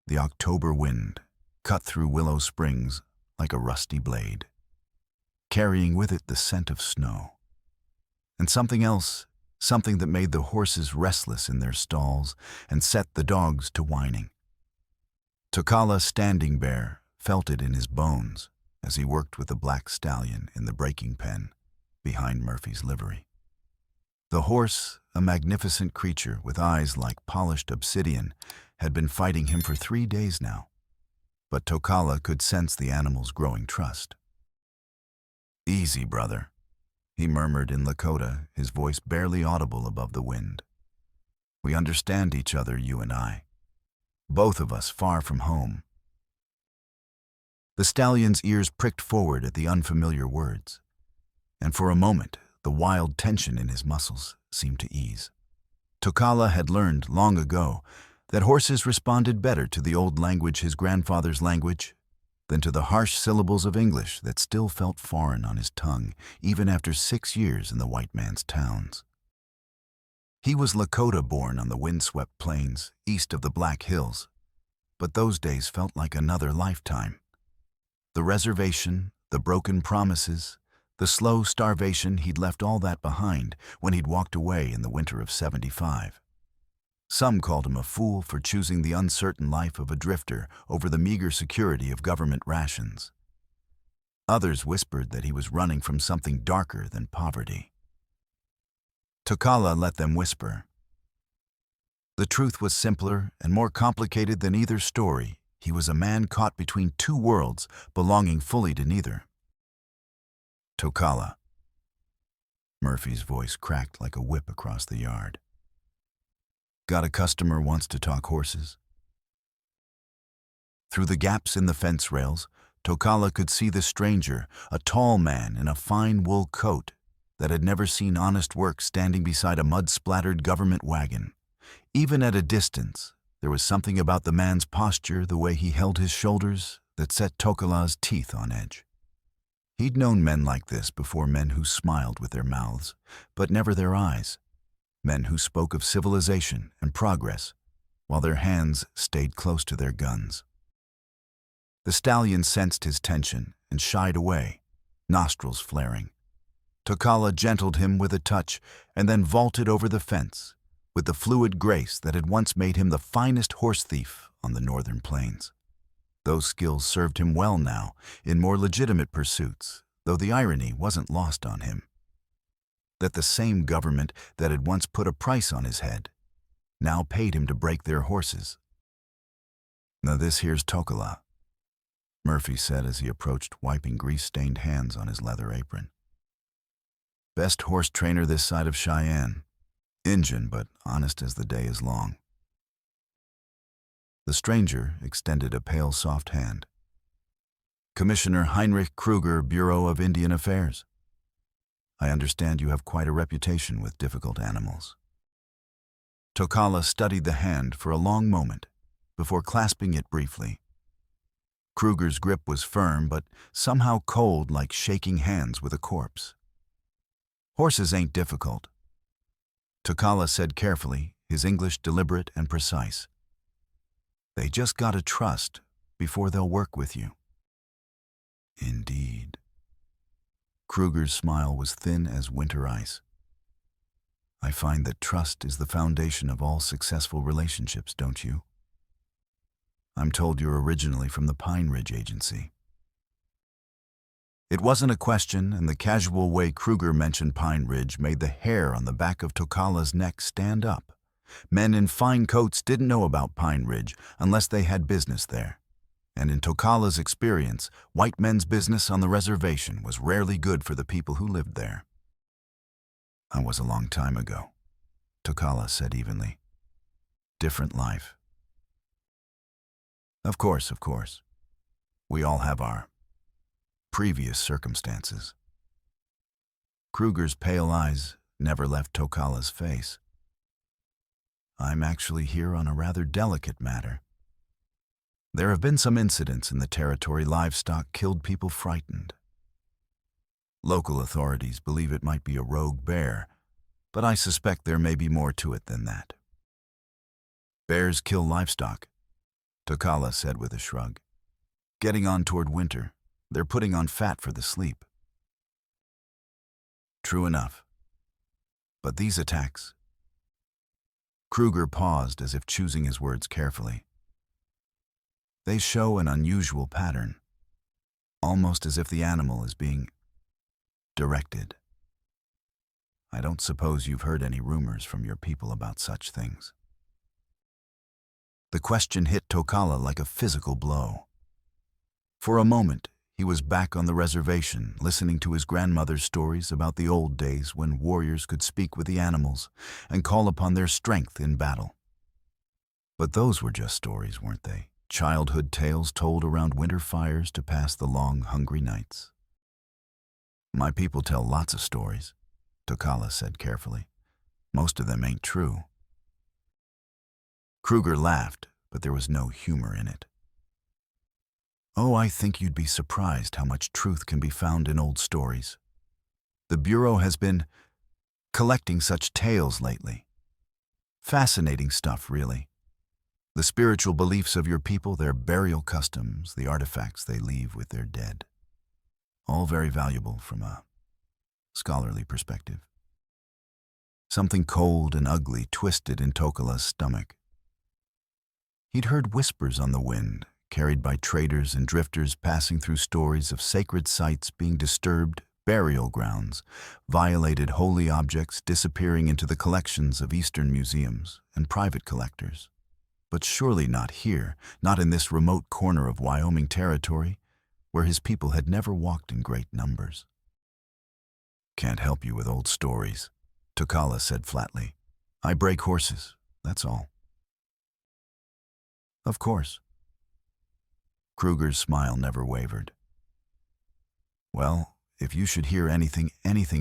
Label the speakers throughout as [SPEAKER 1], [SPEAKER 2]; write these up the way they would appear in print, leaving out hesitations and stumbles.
[SPEAKER 1] The October wind cut through Willow Springs like a rusty blade, carrying with it the scent of snow. And something else, something that made the horses restless in their stalls and set the dogs to whining. Tokala Standing Bear felt it in his bones as he worked with the black stallion in the breaking pen behind Murphy's livery. The horse, a magnificent creature with eyes like polished obsidian, had been fighting him for 3 days now, but Tokala could sense the animal's growing trust. "Easy, brother," he murmured in Lakota, his voice barely audible above the wind. "We understand each other, you and I. Both of us far from home." The stallion's ears pricked forward at the unfamiliar words, and for a moment the wild tension in his muscles seemed to ease. Tokala had learned long ago that horses responded better to the old language, his grandfather's language, than to the harsh syllables of English that still felt foreign on his tongue, even after 6 years in the white man's towns. He was Lakota-born on the windswept plains east of the Black Hills, but those days felt like another lifetime. The reservation, the broken promises, the slow starvation, he'd left all that behind when he'd walked away in the winter of '75. Some called him a fool for choosing the uncertain life of a drifter over the meager security of government rations. Others whispered that he was running from something darker than poverty. Tokala let them whisper. The truth was simpler and more complicated than either story. He was a man caught between two worlds, belonging fully to neither. "Tokala." Murphy's voice cracked like a whip across the yard. "Got a customer wants to talk horses." Through the gaps in the fence rails, Tokala could see the stranger, a tall man in a fine wool coat that had never seen honest work, standing beside a mud-splattered government wagon. Even at a distance, there was something about the man's posture, the way he held his shoulders, that set Tokala's teeth on edge. He'd known men like this before, men who smiled with their mouths, but never their eyes. Men who spoke of civilization and progress, while their hands stayed close to their guns. The stallion sensed his tension and shied away, nostrils flaring. Tokala gentled him with a touch and then vaulted over the fence with the fluid grace that had once made him the finest horse thief on the northern plains. Those skills served him well now in more legitimate pursuits, though the irony wasn't lost on him. That the same government that had once put a price on his head now paid him to break their horses. "Now this here's Tokala," Murphy said as he approached, wiping grease-stained hands on his leather apron. "Best horse trainer this side of Cheyenne. Injun, but honest as the day is long." The stranger extended a pale, soft hand. "Commissioner Heinrich Kruger, Bureau of Indian Affairs. I understand you have quite a reputation with difficult animals." Tokala studied the hand for a long moment before clasping it briefly. Kruger's grip was firm, but somehow cold, like shaking hands with a corpse. "Horses ain't difficult," Tokala said carefully, his English deliberate and precise. "They just gotta trust before they'll work with you." "Indeed." Kruger's smile was thin as winter ice. "I find that trust is the foundation of all successful relationships, don't you? I'm told you're originally from the Pine Ridge Agency." It wasn't a question, and the casual way Kruger mentioned Pine Ridge made the hair on the back of Tokala's neck stand up. Men in fine coats didn't know about Pine Ridge unless they had business there. And in Tokala's experience, white men's business on the reservation was rarely good for the people who lived there. "I was a long time ago," Tokala said evenly. "Different life." Of course. We all have our previous circumstances." Kruger's pale eyes never left Tokala's face. "I'm actually here on a rather delicate matter. There have been some incidents in the territory. Livestock killed, people frightened. Local authorities believe it might be a rogue bear, but I suspect there may be more to it than that." "Bears kill livestock?" Tokala said with a shrug. Getting on toward winter. They're putting on fat for the sleep. True enough. But these attacks... Kruger paused as if choosing his words carefully. They show an unusual pattern, almost as if the animal is being directed. I don't suppose you've heard any rumors from your people about such things. The question hit Tokala like a physical blow. For a moment, he was back on the reservation, listening to his grandmother's stories about the old days when warriors could speak with the animals and call upon their strength in battle. But those were just stories, weren't they? Childhood tales told around winter fires to pass the long, hungry nights. My people tell lots of stories, Tokala said carefully. Most of them ain't true. Kruger laughed, but there was no humor in it. Oh, I think you'd be surprised how much truth can be found in old stories. The Bureau has been collecting such tales lately. Fascinating stuff, really. The spiritual beliefs of your people, their burial customs, the artifacts they leave with their dead. All very valuable from a scholarly perspective. Something cold and ugly twisted in Tokala's stomach. He'd heard whispers on the wind, carried by traders and drifters passing through stories of sacred sites being disturbed, burial grounds, violated holy objects disappearing into the collections of Eastern museums and private collectors. But surely not here, not in this remote corner of Wyoming territory, where his people had never walked in great numbers. Can't help you with old stories, Tokala said flatly. I break horses, that's all. Of course. Kruger's smile never wavered. Well, if you should hear anything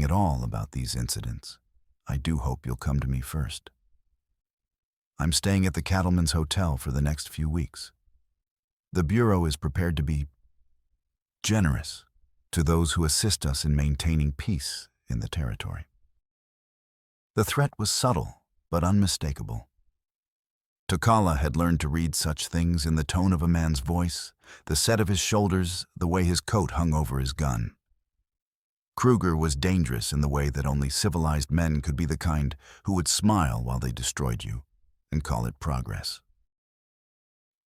[SPEAKER 1] at all about these incidents, I do hope you'll come to me first. I'm staying at the Cattleman's Hotel for the next few weeks. The Bureau is prepared to be generous to those who assist us in maintaining peace in the territory. The threat was subtle, but unmistakable. Tokala had learned to read such things in the tone of a man's voice, the set of his shoulders, the way his coat hung over his gun. Kruger was dangerous in the way that only civilized men could be, the kind who would smile while they destroyed you and call it progress.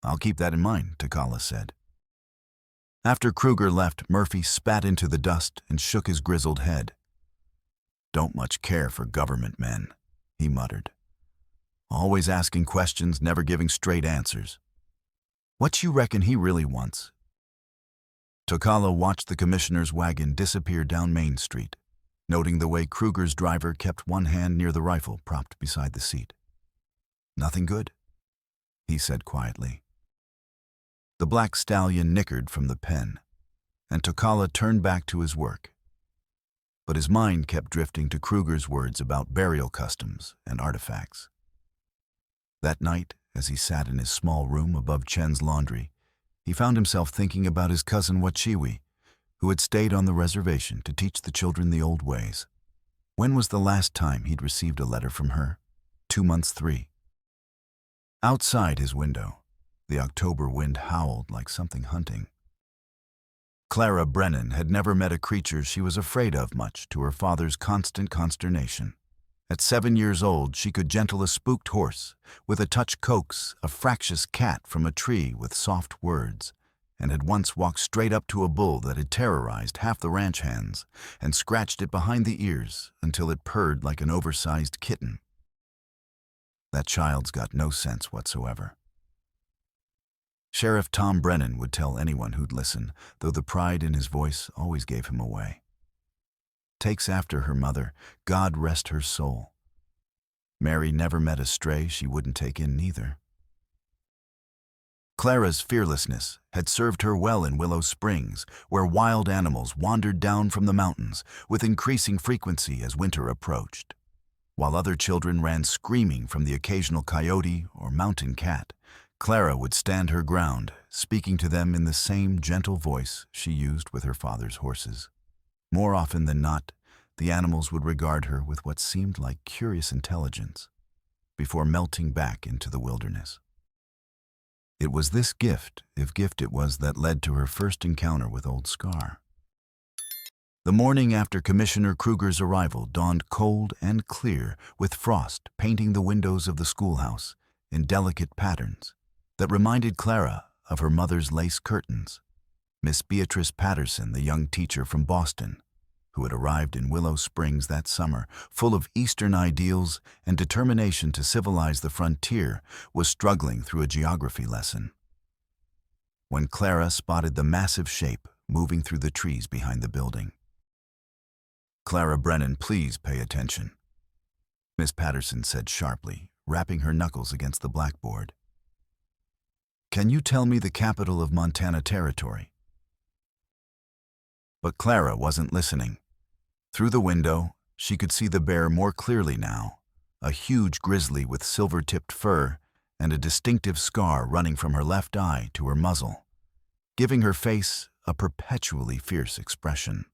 [SPEAKER 1] I'll keep that in mind, Tokala said. After Kruger left, Murphy spat into the dust and shook his grizzled head. Don't much care for government men, he muttered. Always asking questions, never giving straight answers. What you reckon he really wants? Tokala watched the commissioner's wagon disappear down Main Street, noting the way Kruger's driver kept one hand near the rifle propped beside the seat. Nothing good, he said quietly. The black stallion nickered from the pen, and Tokala turned back to his work. But his mind kept drifting to Kruger's words about burial customs and artifacts. That night, as he sat in his small room above Chen's laundry, he found himself thinking about his cousin Wachiwi, who had stayed on the reservation to teach the children the old ways. When was the last time he'd received a letter from her? 2 months, 3. Outside his window, the October wind howled like something hunting. Clara Brennan had never met a creature she was afraid of much, to her father's constant consternation. At 7 years old, she could gentle a spooked horse, with a touch coax a fractious cat from a tree with soft words, and had once walked straight up to a bull that had terrorized half the ranch hands and scratched it behind the ears until it purred like an oversized kitten. That child's got no sense whatsoever. Sheriff Tom Brennan would tell anyone who'd listen, though the pride in his voice always gave him away. Takes after her mother, God rest her soul. Mary never met a stray she wouldn't take in neither. Clara's fearlessness had served her well in Willow Springs, where wild animals wandered down from the mountains with increasing frequency as winter approached. While other children ran screaming from the occasional coyote or mountain cat, Clara would stand her ground, speaking to them in the same gentle voice she used with her father's horses. More often than not, the animals would regard her with what seemed like curious intelligence, before melting back into the wilderness. It was this gift, if gift it was, that led to her first encounter with Old Scar. The morning after Commissioner Kruger's arrival dawned cold and clear, with frost painting the windows of the schoolhouse in delicate patterns that reminded Clara of her mother's lace curtains. Miss Beatrice Patterson, the young teacher from Boston, who had arrived in Willow Springs that summer, full of Eastern ideals and determination to civilize the frontier, was struggling through a geography lesson. When Clara spotted the massive shape moving through the trees behind the building. "Clara Brennan, please pay attention," Miss Patterson said sharply, rapping her knuckles against the blackboard. "Can you tell me the capital of Montana Territory?" But Clara wasn't listening. Through the window, she could see the bear more clearly now, a huge grizzly with silver-tipped fur and a distinctive scar running from her left eye to her muzzle, giving her face a perpetually fierce expression.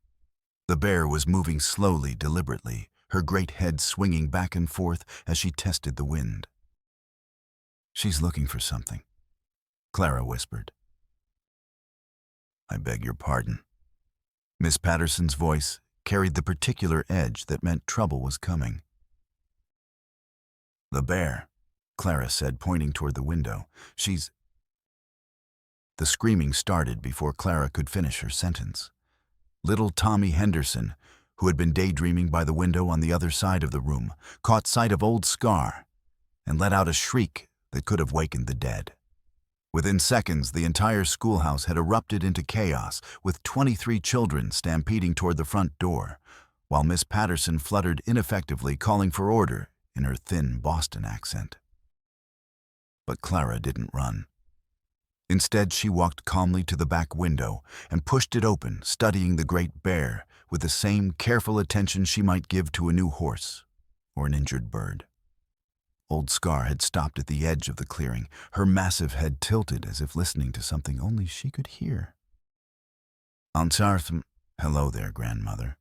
[SPEAKER 1] The bear was moving slowly, deliberately, her great head swinging back and forth as she tested the wind. "She's looking for something," Clara whispered. "I beg your pardon." Miss Patterson's voice carried the particular edge that meant trouble was coming. "The bear," Clara said, pointing toward the window. "She's—" The screaming started before Clara could finish her sentence. Little Tommy Henderson, who had been daydreaming by the window on the other side of the room, caught sight of Old Scar and let out a shriek that could have wakened the dead. Within seconds, the entire schoolhouse had erupted into chaos, with 23 children stampeding toward the front door, while Miss Patterson fluttered ineffectively, calling for order in her thin Boston accent. But Clara didn't run. Instead, she walked calmly to the back window and pushed it open, studying the great bear with the same careful attention she might give to a new horse or an injured bird. Old Scar had stopped at the edge of the clearing, her massive head tilted as if listening to something only she could hear. "Ansartham, hello there, grandmother,"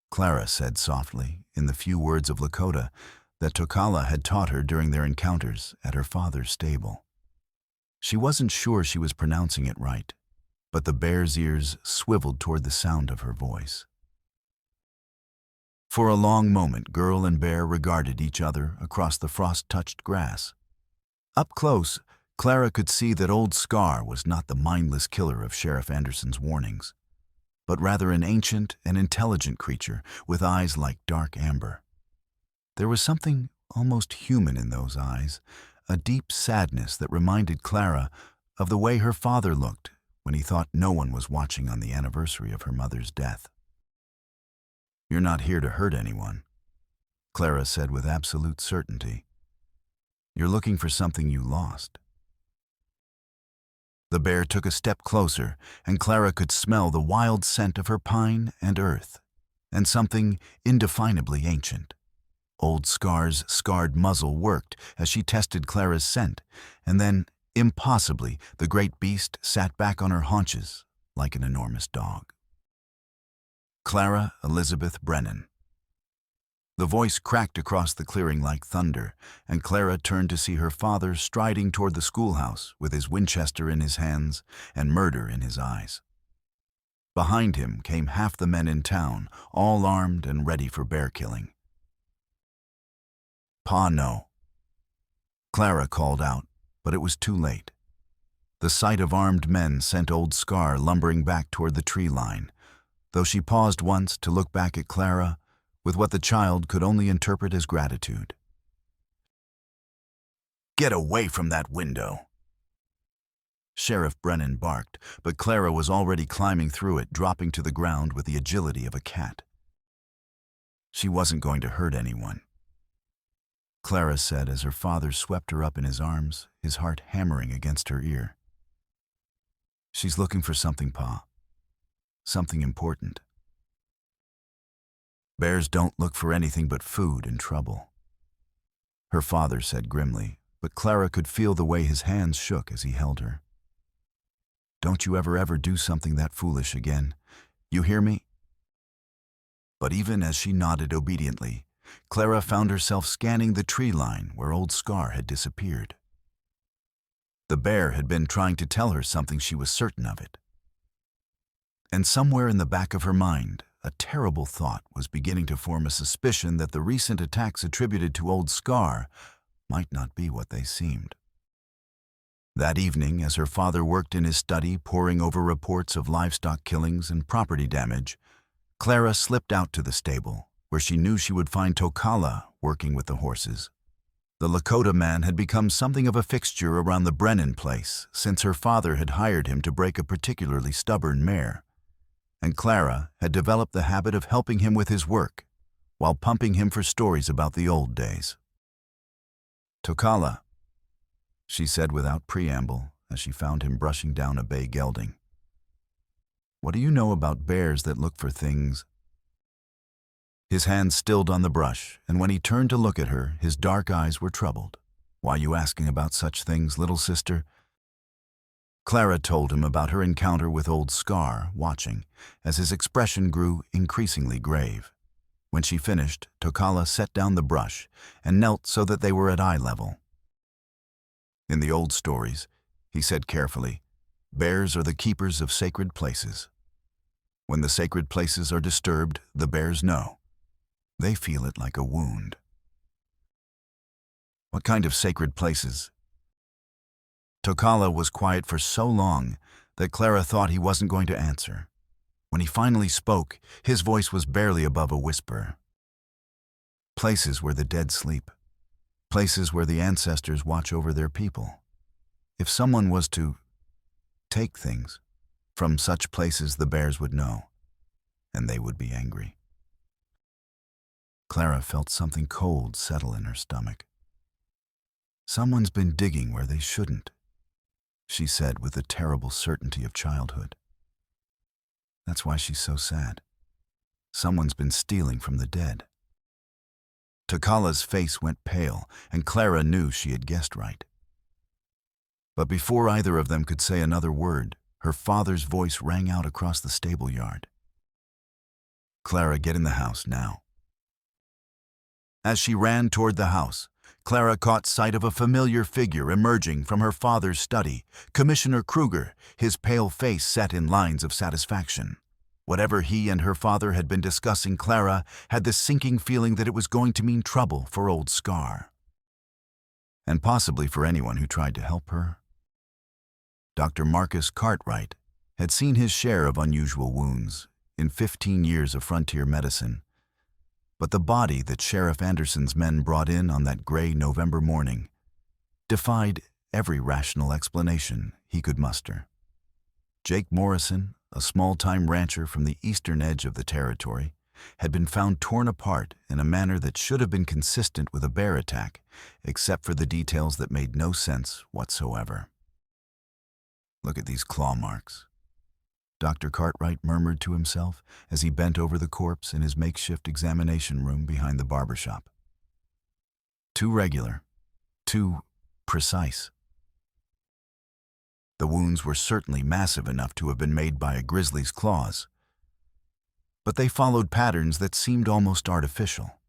[SPEAKER 1] Clara said softly, in the few words of Lakota that Tokala had taught her during their encounters at her father's stable. She wasn't sure she was pronouncing it right, but the bear's ears swiveled toward the sound of her voice. For a long moment, girl and bear regarded each other across the frost-touched grass. Up close, Clara could see that Old Scar was not the mindless killer of Sheriff Anderson's warnings, but rather an ancient and intelligent creature with eyes like dark amber. There was something almost human in those eyes, a deep sadness that reminded Clara of the way her father looked when he thought no one was watching on the anniversary of her mother's death. "You're not here to hurt anyone," Clara said with absolute certainty. "You're looking for something you lost." The bear took a step closer, and Clara could smell the wild scent of her pine and earth, and something indefinably ancient. Old Scar's scarred muzzle worked as she tested Clara's scent, and then, impossibly, the great beast sat back on her haunches like an enormous dog. "Clara Elizabeth Brennan." The voice cracked across the clearing like thunder, and Clara turned to see her father striding toward the schoolhouse with his Winchester in his hands and murder in his eyes. Behind him came half the men in town, all armed and ready for bear killing. "Pa, no," Clara called out, but it was too late. The sight of armed men sent Old Scar lumbering back toward the tree line, though she paused once to look back at Clara with what the child could only interpret as gratitude. "Get away from that window!" Sheriff Brennan barked, but Clara was already climbing through it, dropping to the ground with the agility of a cat. She wasn't going to hurt anyone, Clara said as her father swept her up in his arms, his heart hammering against her ear. "She's looking for something, Pa. Something important." "Bears don't look for anything but food and trouble," her father said grimly, but Clara could feel the way his hands shook as he held her. "Don't you ever do something that foolish again. You hear me?" But even as she nodded obediently, Clara found herself scanning the tree line where Old Scar had disappeared. The bear had been trying to tell her something, she was certain of it. And somewhere in the back of her mind, a terrible thought was beginning to form, a suspicion that the recent attacks attributed to Old Scar might not be what they seemed. That evening, as her father worked in his study, poring over reports of livestock killings and property damage, Clara slipped out to the stable, where she knew she would find Tokala working with the horses. The Lakota man had become something of a fixture around the Brennan place since her father had hired him to break a particularly stubborn mare, and Clara had developed the habit of helping him with his work while pumping him for stories about the old days. "Tokala," she said without preamble as she found him brushing down a bay gelding. "What do you know about bears that look for things?" His hand stilled on the brush, and when he turned to look at her, his dark eyes were troubled. "Why you asking about such things, little sister?" Clara told him about her encounter with Old Scar, watching, as his expression grew increasingly grave. When she finished, Tokala set down the brush and knelt so that they were at eye level. "In the old stories," he said carefully, "bears are the keepers of sacred places. When the sacred places are disturbed, the bears know. They feel it like a wound." "What kind of sacred places?" Tokala was quiet for so long that Clara thought he wasn't going to answer. When he finally spoke, his voice was barely above a whisper. "Places where the dead sleep. Places where the ancestors watch over their people. If someone was to take things from such places, the bears would know, and they would be angry." Clara felt something cold settle in her stomach. "Someone's been digging where they shouldn't," she said with the terrible certainty of childhood. "That's why she's so sad. Someone's been stealing from the dead." Tokala's face went pale, and Clara knew she had guessed right. But before either of them could say another word, her father's voice rang out across the stable yard. "Clara, get in the house now." As she ran toward the house, Clara caught sight of a familiar figure emerging from her father's study, Commissioner Kruger, his pale face set in lines of satisfaction. Whatever he and her father had been discussing, Clara had the sinking feeling that it was going to mean trouble for Old Scar. And possibly for anyone who tried to help her. Dr. Marcus Cartwright had seen his share of unusual wounds in 15 years of frontier medicine. But the body that Sheriff Anderson's men brought in on that gray November morning defied every rational explanation he could muster. Jake Morrison, a small-time rancher from the eastern edge of the territory, had been found torn apart in a manner that should have been consistent with a bear attack, except for the details that made no sense whatsoever. "Look at these claw marks," Dr. Cartwright murmured to himself as he bent over the corpse in his makeshift examination room behind the barber shop. Too regular, too precise. The wounds were certainly massive enough to have been made by a grizzly's claws, but they followed patterns that seemed almost artificial.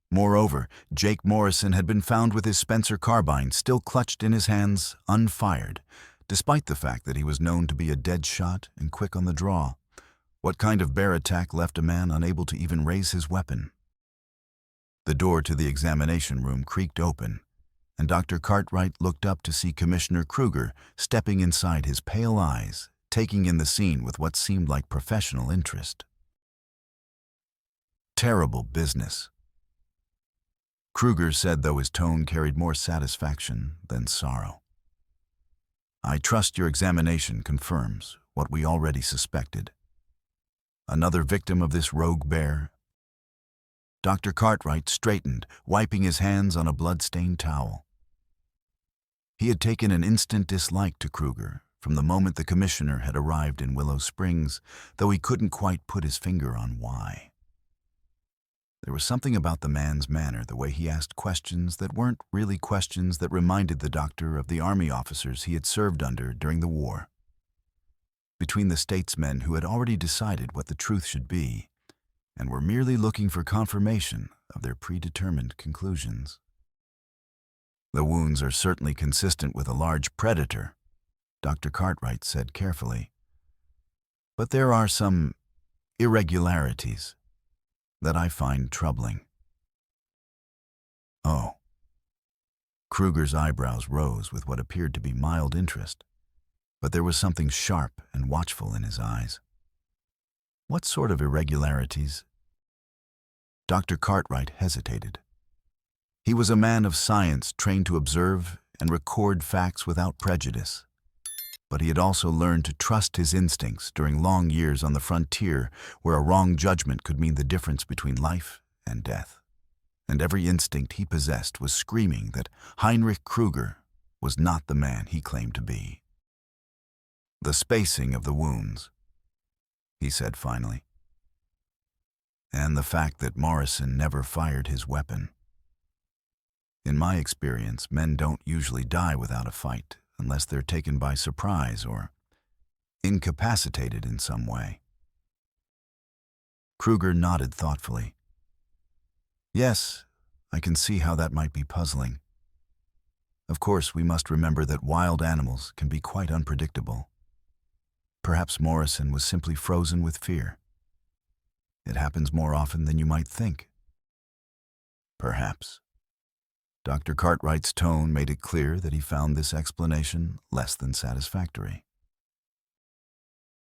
[SPEAKER 1] Moreover, Jake Morrison had been found with his Spencer carbine still clutched in his hands, unfired, despite the fact that he was known to be a dead shot and quick on the draw. What kind of bear attack left a man unable to even raise his weapon? The door to the examination room creaked open, and Dr. Cartwright looked up to see Commissioner Kruger stepping inside, his pale eyes taking in the scene with what seemed like professional interest. "Terrible business," Kruger said, though his tone carried more satisfaction than sorrow. "I trust your examination confirms what we already suspected. Another victim of this rogue bear?" Dr. Cartwright straightened, wiping his hands on a blood-stained towel. He had taken an instant dislike to Kruger from the moment the commissioner had arrived in Willow Springs, though he couldn't quite put his finger on why. There was something about the man's manner, the way he asked questions that weren't really questions, that reminded the doctor of the army officers he had served under during the war. Between the statesmen who had already decided what the truth should be and were merely looking for confirmation of their predetermined conclusions. The wounds are certainly consistent with a large predator, Dr. Cartwright said carefully. But there are some irregularities that I find troubling. Oh. Kruger's eyebrows rose with what appeared to be mild interest, but there was something sharp and watchful in his eyes. What sort of irregularities? Dr. Cartwright hesitated. He was a man of science trained to observe and record facts without prejudice. But he had also learned to trust his instincts during long years on the frontier where a wrong judgment could mean the difference between life and death. And every instinct he possessed was screaming that Heinrich Kruger was not the man he claimed to be. The spacing of the wounds, he said finally, and the fact that Morrison never fired his weapon. In my experience, men don't usually die without a fight unless they're taken by surprise or incapacitated in some way. Kruger nodded thoughtfully. Yes, I can see how that might be puzzling. Of course, we must remember that wild animals can be quite unpredictable. Perhaps Morrison was simply frozen with fear. It happens more often than you might think. Perhaps. Dr. Cartwright's tone made it clear that he found this explanation less than satisfactory.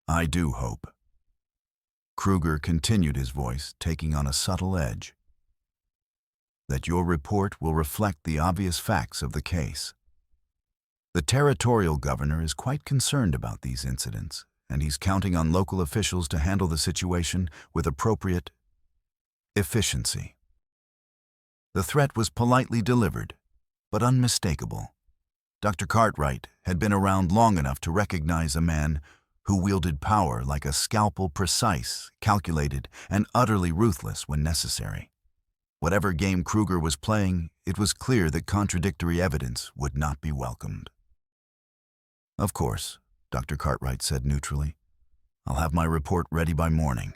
[SPEAKER 1] I do hope. Kruger continued, his voice taking on a subtle edge, that your report will reflect the obvious facts of the case. The territorial governor is quite concerned about these incidents, and he's counting on local officials to handle the situation with appropriate efficiency. The threat was politely delivered, but unmistakable. Dr. Cartwright had been around long enough to recognize a man who wielded power like a scalpel, precise, calculated, and utterly ruthless when necessary. Whatever game Kruger was playing, it was clear that contradictory evidence would not be welcomed. Of course, Dr. Cartwright said neutrally. I'll have my report ready by morning.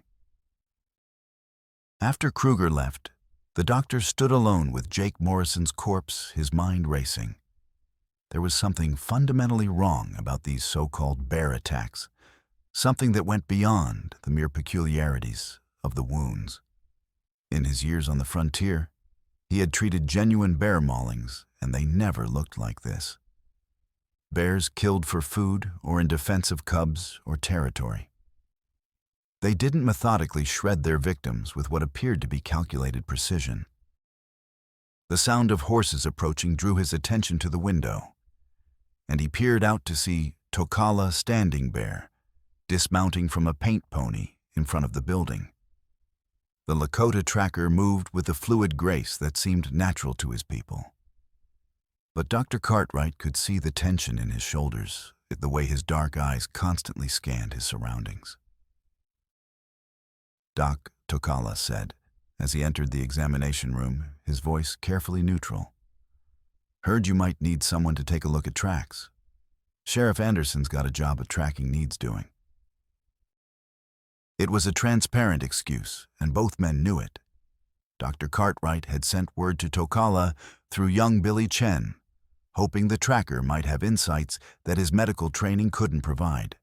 [SPEAKER 1] After Kruger left, the doctor stood alone with Jake Morrison's corpse, his mind racing. There was something fundamentally wrong about these so-called bear attacks, something that went beyond the mere peculiarities of the wounds. In his years on the frontier, he had treated genuine bear maulings, and they never looked like this. Bears killed for food or in defense of cubs or territory. They didn't methodically shred their victims with what appeared to be calculated precision. The sound of horses approaching drew his attention to the window, and he peered out to see Tokala Standing Bear, dismounting from a paint pony in front of the building. The Lakota tracker moved with the fluid grace that seemed natural to his people. But Dr. Cartwright could see the tension in his shoulders, the way his dark eyes constantly scanned his surroundings. Doc, Tokala said, as he entered the examination room, his voice carefully neutral. Heard you might need someone to take a look at tracks. Sheriff Anderson's got a job at tracking needs doing. It was a transparent excuse, and both men knew it. Dr. Cartwright had sent word to Tokala through young Billy Chen, hoping the tracker might have insights that his medical training couldn't provide.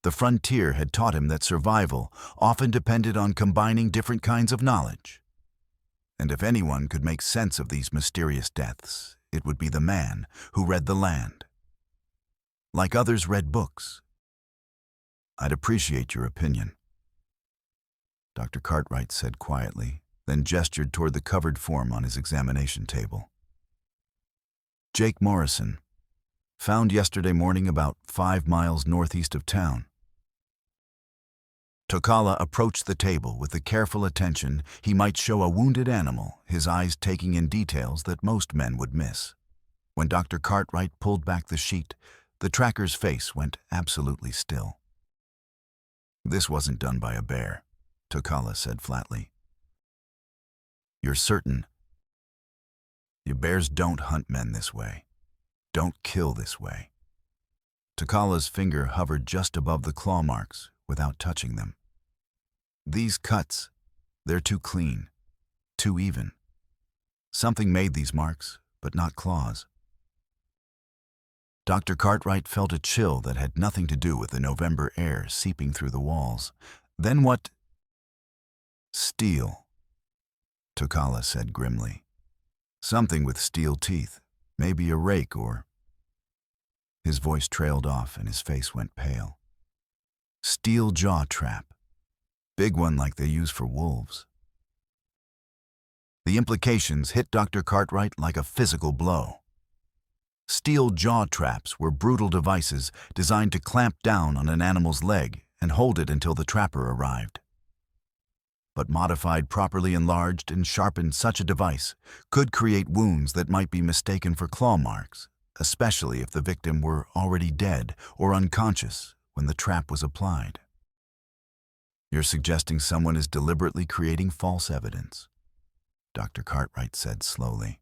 [SPEAKER 1] The frontier had taught him that survival often depended on combining different kinds of knowledge. And if anyone could make sense of these mysterious deaths, it would be the man who read the land. Like others read books. I'd appreciate your opinion. Dr. Cartwright said quietly, then gestured toward the covered form on his examination table. Jake Morrison, found yesterday morning about 5 miles northeast of town. Tokala approached the table with the careful attention he might show a wounded animal, his eyes taking in details that most men would miss. When Dr. Cartwright pulled back the sheet, the tracker's face went absolutely still. This wasn't done by a bear, Tokala said flatly. You're certain? You bears don't hunt men this way. Don't kill this way. Tokala's finger hovered just above the claw marks without touching them. These cuts, they're too clean, too even. Something made these marks, but not claws. Dr. Cartwright felt a chill that had nothing to do with the November air seeping through the walls. Then what? Steel, Tokala said grimly. Something with steel teeth, maybe a rake or... His voice trailed off and his face went pale. Steel jaw trap. Big one like they use for wolves. The implications hit Dr. Cartwright like a physical blow. Steel jaw traps were brutal devices designed to clamp down on an animal's leg and hold it until the trapper arrived. But modified, properly enlarged, and sharpened, such a device could create wounds that might be mistaken for claw marks, especially if the victim were already dead or unconscious when the trap was applied. You're suggesting someone is deliberately creating false evidence, Dr. Cartwright said slowly.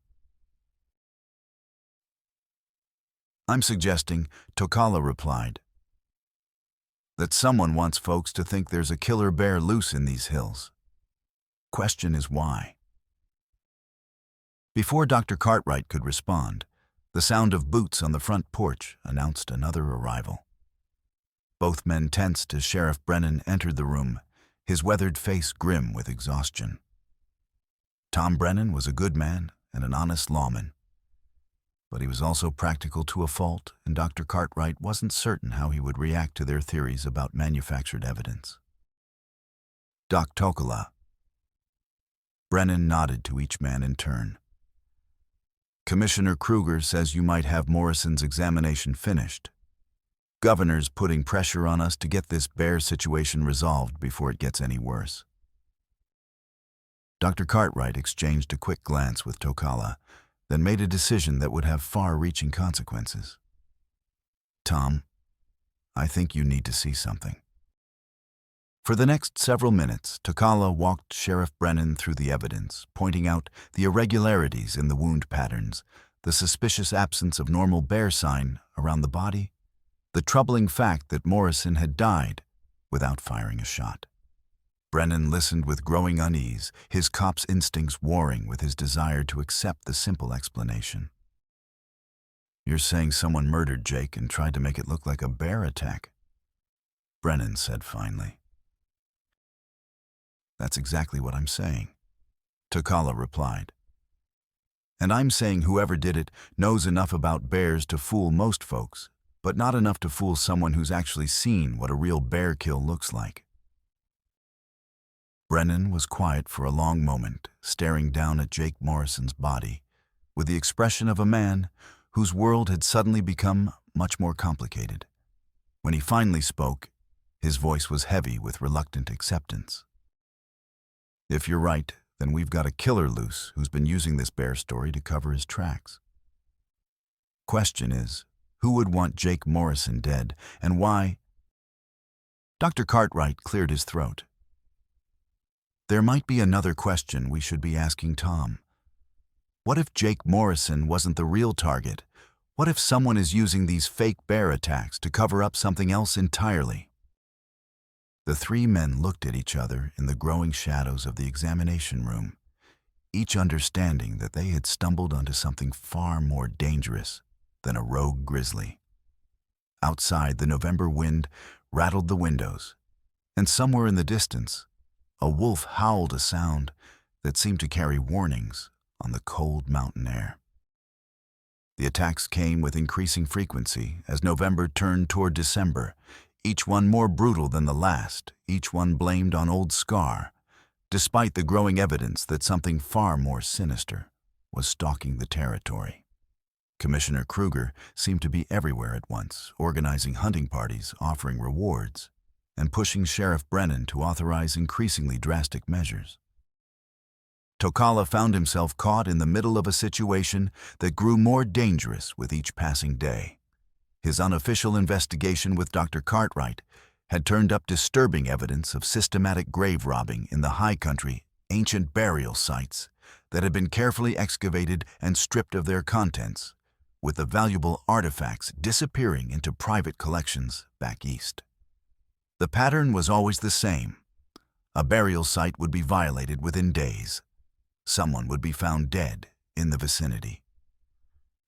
[SPEAKER 1] I'm suggesting, Tokala replied, that someone wants folks to think there's a killer bear loose in these hills. Question is why. Before Dr. Cartwright could respond, the sound of boots on the front porch announced another arrival. Both men tensed as Sheriff Brennan entered the room, his weathered face grim with exhaustion. Tom Brennan was a good man and an honest lawman, but he was also practical to a fault, and Dr. Cartwright wasn't certain how he would react to their theories about manufactured evidence. Doc Tokala. Brennan nodded to each man in turn. Commissioner Kruger says you might have Morrison's examination finished. Governor's putting pressure on us to get this bear situation resolved before it gets any worse. Dr. Cartwright exchanged a quick glance with Tokala, then made a decision that would have far-reaching consequences. Tom, I think you need to see something. For the next several minutes, Tokala walked Sheriff Brennan through the evidence, pointing out the irregularities in the wound patterns, the suspicious absence of normal bear sign around the body, the troubling fact that Morrison had died without firing a shot. Brennan listened with growing unease, his cop's instincts warring with his desire to accept the simple explanation. You're saying someone murdered Jake and tried to make it look like a bear attack? Brennan said finally. That's exactly what I'm saying, Tokala replied. And I'm saying whoever did it knows enough about bears to fool most folks, but not enough to fool someone who's actually seen what a real bear kill looks like. Brennan was quiet for a long moment, staring down at Jake Morrison's body, with the expression of a man whose world had suddenly become much more complicated. When he finally spoke, his voice was heavy with reluctant acceptance. If you're right, then we've got a killer loose who's been using this bear story to cover his tracks. Question is, who would want Jake Morrison dead, and why? Dr. Cartwright cleared his throat. There might be another question we should be asking Tom. What if Jake Morrison wasn't the real target? What if someone is using these fake bear attacks to cover up something else entirely? The three men looked at each other in the growing shadows of the examination room, each understanding that they had stumbled onto something far more dangerous than a rogue grizzly. Outside, the November wind rattled the windows, and somewhere in the distance, a wolf howled a sound that seemed to carry warnings on the cold mountain air. The attacks came with increasing frequency as November turned toward December, each one more brutal than the last, each one blamed on Old Scar, despite the growing evidence that something far more sinister was stalking the territory. Commissioner Kruger seemed to be everywhere at once, organizing hunting parties, offering rewards, and pushing Sheriff Brennan to authorize increasingly drastic measures. Tokala found himself caught in the middle of a situation that grew more dangerous with each passing day. His unofficial investigation with Dr. Cartwright had turned up disturbing evidence of systematic grave robbing in the high country, ancient burial sites that had been carefully excavated and stripped of their contents, with the valuable artifacts disappearing into private collections back east. The pattern was always the same. A burial site would be violated within days. Someone would be found dead in the vicinity.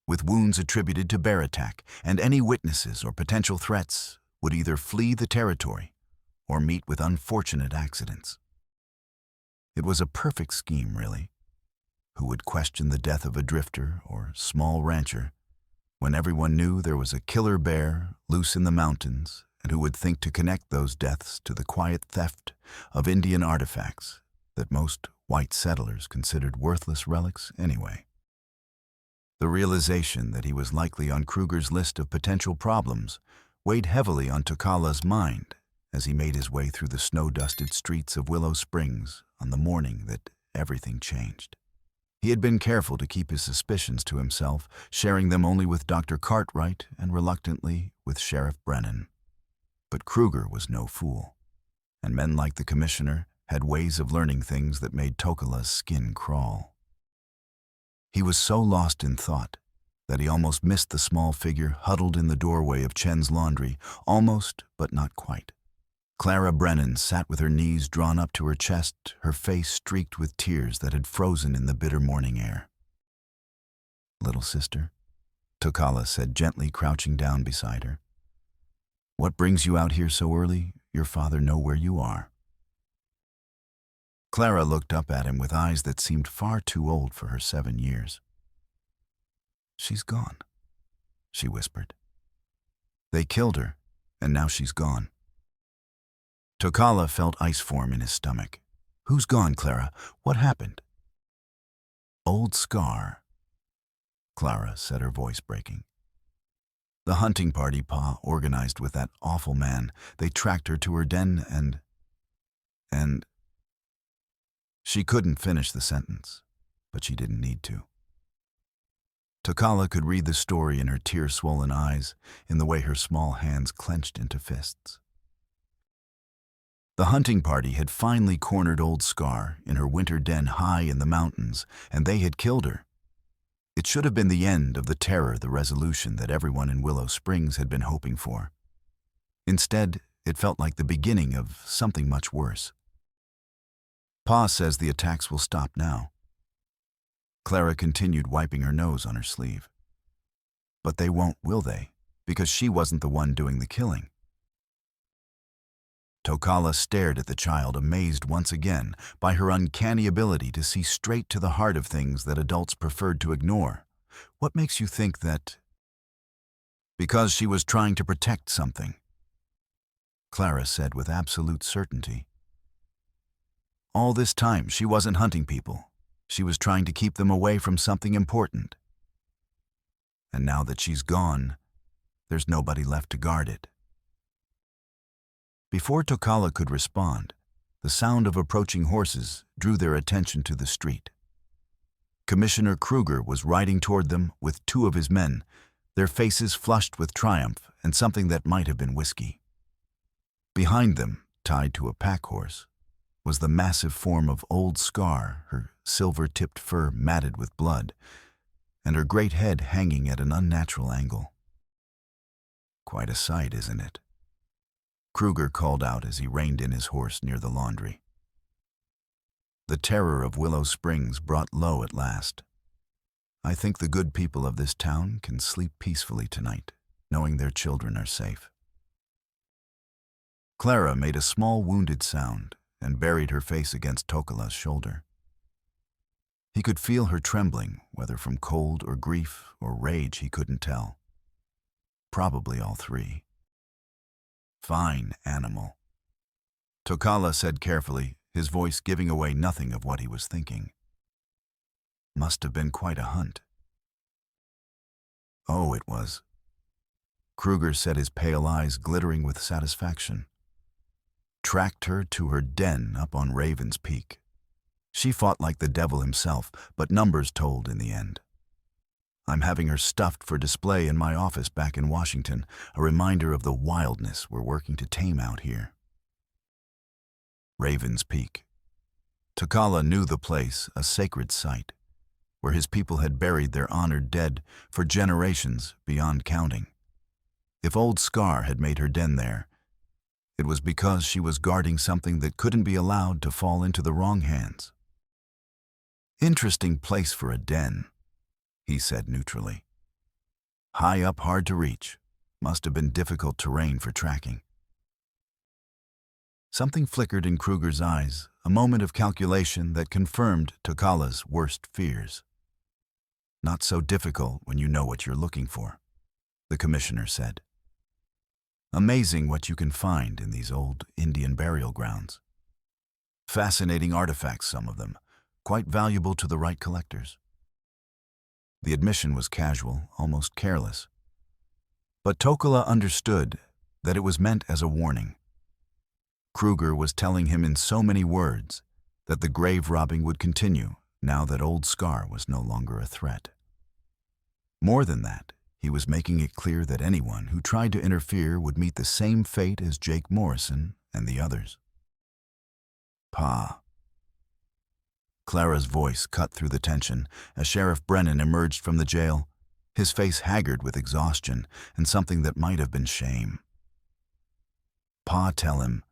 [SPEAKER 1] with wounds attributed to bear attack, and any witnesses or potential threats would either flee the territory or meet with unfortunate accidents. It was a perfect scheme, really. Who would question the death of a drifter or small rancher when everyone knew there was a killer bear loose in the mountains, and who would think to connect those deaths to the quiet theft of Indian artifacts that most white settlers considered worthless relics anyway? The realization that he was likely on Kruger's list of potential problems weighed heavily on Tokala's mind as he made his way through the snow-dusted streets of Willow Springs on the morning that everything changed. He had been careful to keep his suspicions to himself, sharing them only with Dr. Cartwright and reluctantly with Sheriff Brennan. But Kruger was no fool, and men like the commissioner had ways of learning things that made Tokala's skin crawl. He was so lost in thought that he almost missed the small figure huddled in the doorway of Chen's laundry, almost, but not quite. Clara Brennan sat with her knees drawn up to her chest, her face streaked with tears that had frozen in the bitter morning air. "Little sister," Tokala said gently, crouching down beside her. "What brings you out here so early? Your father know where you are." Clara looked up at him with eyes that seemed far too old for her 7 years. "She's gone," she whispered. "They killed her, and now she's gone." Tokala felt ice form in his stomach. "Who's gone, Clara? What happened?" "Old Scar," Clara said, her voice breaking. "The hunting party Pa organized with that awful man. They tracked her to her den and... She couldn't finish the sentence, but she didn't need to. Tokala could read the story in her tear-swollen eyes, in the way her small hands clenched into fists. The hunting party had finally cornered Old Scar in her winter den high in the mountains, and they had killed her. It should have been the end of the terror, the resolution that everyone in Willow Springs had been hoping for. Instead, it felt like the beginning of something much worse. Pa says the attacks will stop now. Clara continued, wiping her nose on her sleeve. But they won't, will they? Because she wasn't the one doing the killing. Tokala stared at the child, amazed once again by her uncanny ability to see straight to the heart of things that adults preferred to ignore. "What makes you think that?" "Because she was trying to protect something," Clara said with absolute certainty. "All this time, she wasn't hunting people. She was trying to keep them away from something important. And now that she's gone, there's nobody left to guard it." Before Tokala could respond, the sound of approaching horses drew their attention to the street. Commissioner Kruger was riding toward them with 2 of his men, their faces flushed with triumph and something that might have been whiskey. Behind them, tied to a pack horse, was the massive form of Old Scar, her silver-tipped fur matted with blood, and her great head hanging at an unnatural angle. "Quite a sight, isn't it?" Kruger called out as he reined in his horse near the laundry. The terror of Willow Springs brought low at last. "I think the good people of this town can sleep peacefully tonight, knowing their children are safe." Clara made a small wounded sound and buried her face against Tokala's shoulder. He could feel her trembling, whether from cold or grief or rage he couldn't tell. Probably all 3. "Fine, animal," Tokala said carefully, his voice giving away nothing of what he was thinking. "Must have been quite a hunt." "Oh, it was," Kruger said, his pale eyes glittering with satisfaction. "Tracked her to her den up on Raven's Peak. She fought like the devil himself, but numbers told in the end. I'm having her stuffed for display in my office back in Washington, a reminder of the wildness we're working to tame out here." Raven's Peak. Tokala knew the place, a sacred site, where his people had buried their honored dead for generations beyond counting. If Old Scar had made her den there, it was because she was guarding something that couldn't be allowed to fall into the wrong hands. "Interesting place for a den," he said neutrally. High up, hard to reach. Must have been difficult terrain for tracking. Something flickered in Kruger's eyes, a moment of calculation that confirmed Tokala's worst fears. Not so difficult when you know what you're looking for, the commissioner said. Amazing what you can find in these old Indian burial grounds. Fascinating artifacts, some of them, quite valuable to the right collectors. The admission was casual, almost careless. But Tokala understood that it was meant as a warning. Kruger was telling him in so many words that the grave robbing would continue now that Old Scar was no longer a threat. More than that, he was making it clear that anyone who tried to interfere would meet the same fate as Jake Morrison and the others. Pa. Clara's voice cut through the tension as Sheriff Brennan emerged from the jail, his face haggard with exhaustion and something that might have been shame. Pa, tell him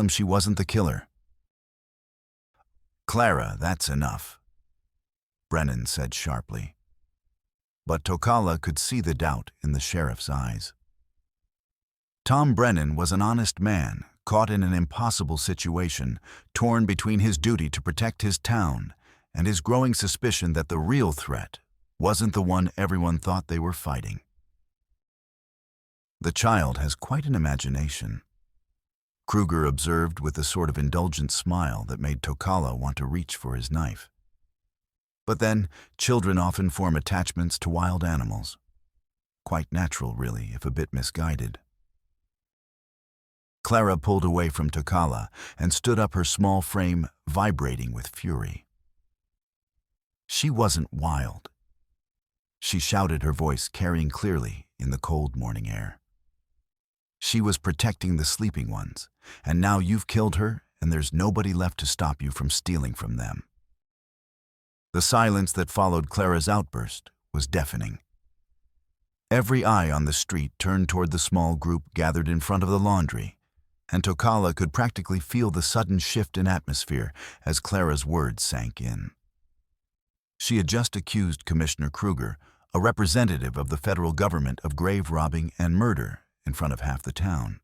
[SPEAKER 1] she wasn't the killer. Clara, that's enough, Brennan said sharply. But Tokala could see the doubt in the sheriff's eyes. Tom Brennan was an honest man, caught in an impossible situation, torn between his duty to protect his town and his growing suspicion that the real threat wasn't the one everyone thought they were fighting. The child has quite an imagination, Kruger observed with a sort of indulgent smile that made Tokala want to reach for his knife. But then, children often form attachments to wild animals. Quite natural, really, if a bit misguided. Clara pulled away from Tokala and stood up, her small frame vibrating with fury. She wasn't wild. She shouted, her voice carrying clearly in the cold morning air. She was protecting the sleeping ones, and now you've killed her, and there's nobody left to stop you from stealing from them. The silence that followed Clara's outburst was deafening. Every eye on the street turned toward the small group gathered in front of the laundry, and Tokala could practically feel the sudden shift in atmosphere as Clara's words sank in. She had just accused Commissioner Kruger, a representative of the federal government, of grave robbing and murder in front of half the town.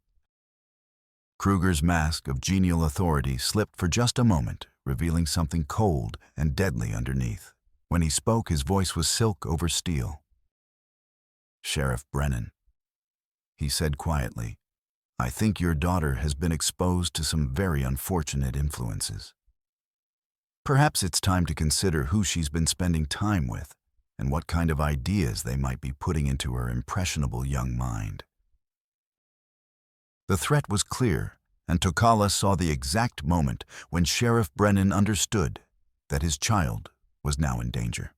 [SPEAKER 1] Kruger's mask of genial authority slipped for just a moment, revealing something cold and deadly underneath. When he spoke, his voice was silk over steel. Sheriff Brennan, he said quietly, I think your daughter has been exposed to some very unfortunate influences. Perhaps it's time to consider who she's been spending time with and what kind of ideas they might be putting into her impressionable young mind. The threat was clear, and Tokala saw the exact moment when Sheriff Brennan understood that his child was now in danger.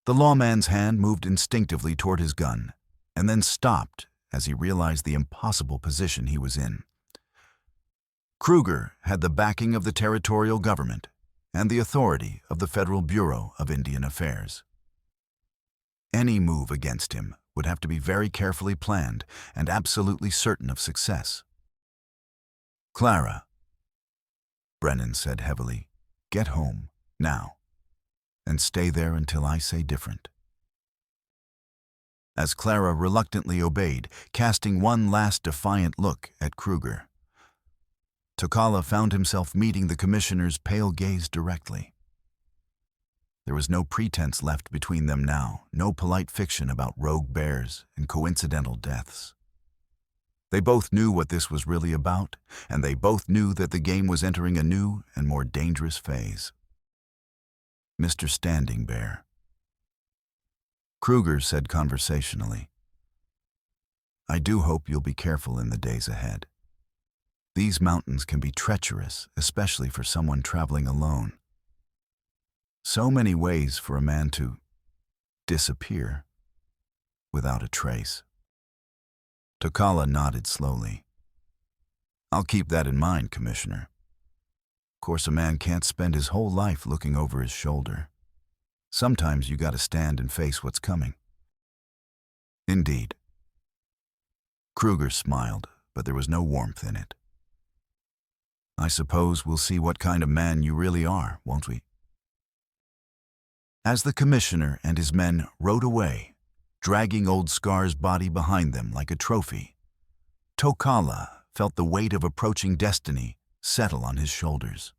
[SPEAKER 1] The lawman's hand moved instinctively toward his gun, and then stopped as he realized the impossible position he was in. Kruger had the backing of the territorial government and the authority of the Federal Bureau of Indian Affairs. Any move against him would have to be very carefully planned and absolutely certain of success. Clara, Brennan said heavily, get home, now, and stay there until I say different. As Clara reluctantly obeyed, casting one last defiant look at Kruger, Tokala found himself meeting the commissioner's pale gaze directly. There was no pretense left between them now, no polite fiction about rogue bears and coincidental deaths. They both knew what this was really about, and they both knew that the game was entering a new and more dangerous phase. Mr. Standing Bear, Kruger said conversationally, I do hope you'll be careful in the days ahead. These mountains can be treacherous, especially for someone traveling alone. So many ways for a man to disappear without a trace. Tokala nodded slowly. I'll keep that in mind, Commissioner. Of course, a man can't spend his whole life looking over his shoulder. Sometimes you gotta stand and face what's coming. Indeed. Kruger smiled, but there was no warmth in it. I suppose we'll see what kind of man you really are, won't we? As the commissioner and his men rode away, dragging Old Scar's body behind them like a trophy. Tokala felt the weight of approaching destiny settle on his shoulders.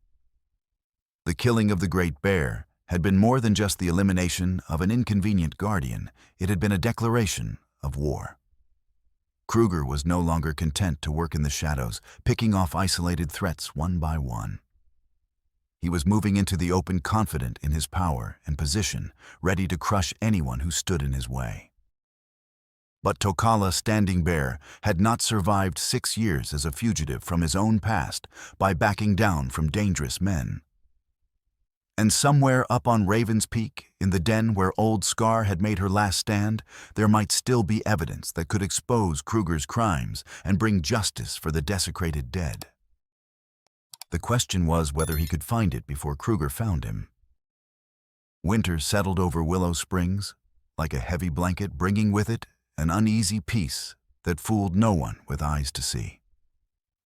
[SPEAKER 1] The killing of the Great Bear had been more than just the elimination of an inconvenient guardian. It had been a declaration of war. Kruger was no longer content to work in the shadows, picking off isolated threats one by one. He was moving into the open, confident in his power and position, ready to crush anyone who stood in his way. But Tokala Standing Bear had not survived 6 years as a fugitive from his own past by backing down from dangerous men. And somewhere up on Raven's Peak, in the den where Old Scar had made her last stand, there might still be evidence that could expose Kruger's crimes and bring justice for the desecrated dead. The question was whether he could find it before Kruger found him. Winter settled over Willow Springs like a heavy blanket, bringing with it an uneasy peace that fooled no one with eyes to see.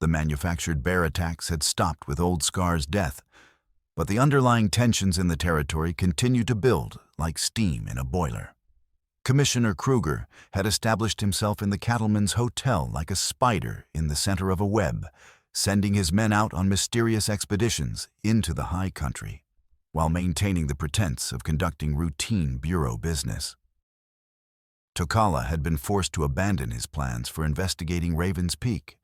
[SPEAKER 1] The manufactured bear attacks had stopped with Old Scar's death, but the underlying tensions in the territory continued to build like steam in a boiler. Commissioner Kruger had established himself in the cattleman's hotel like a spider in the center of a web, sending his men out on mysterious expeditions into the high country, while maintaining the pretense of conducting routine bureau business. Tokala had been forced to abandon his plans for investigating Raven's Peak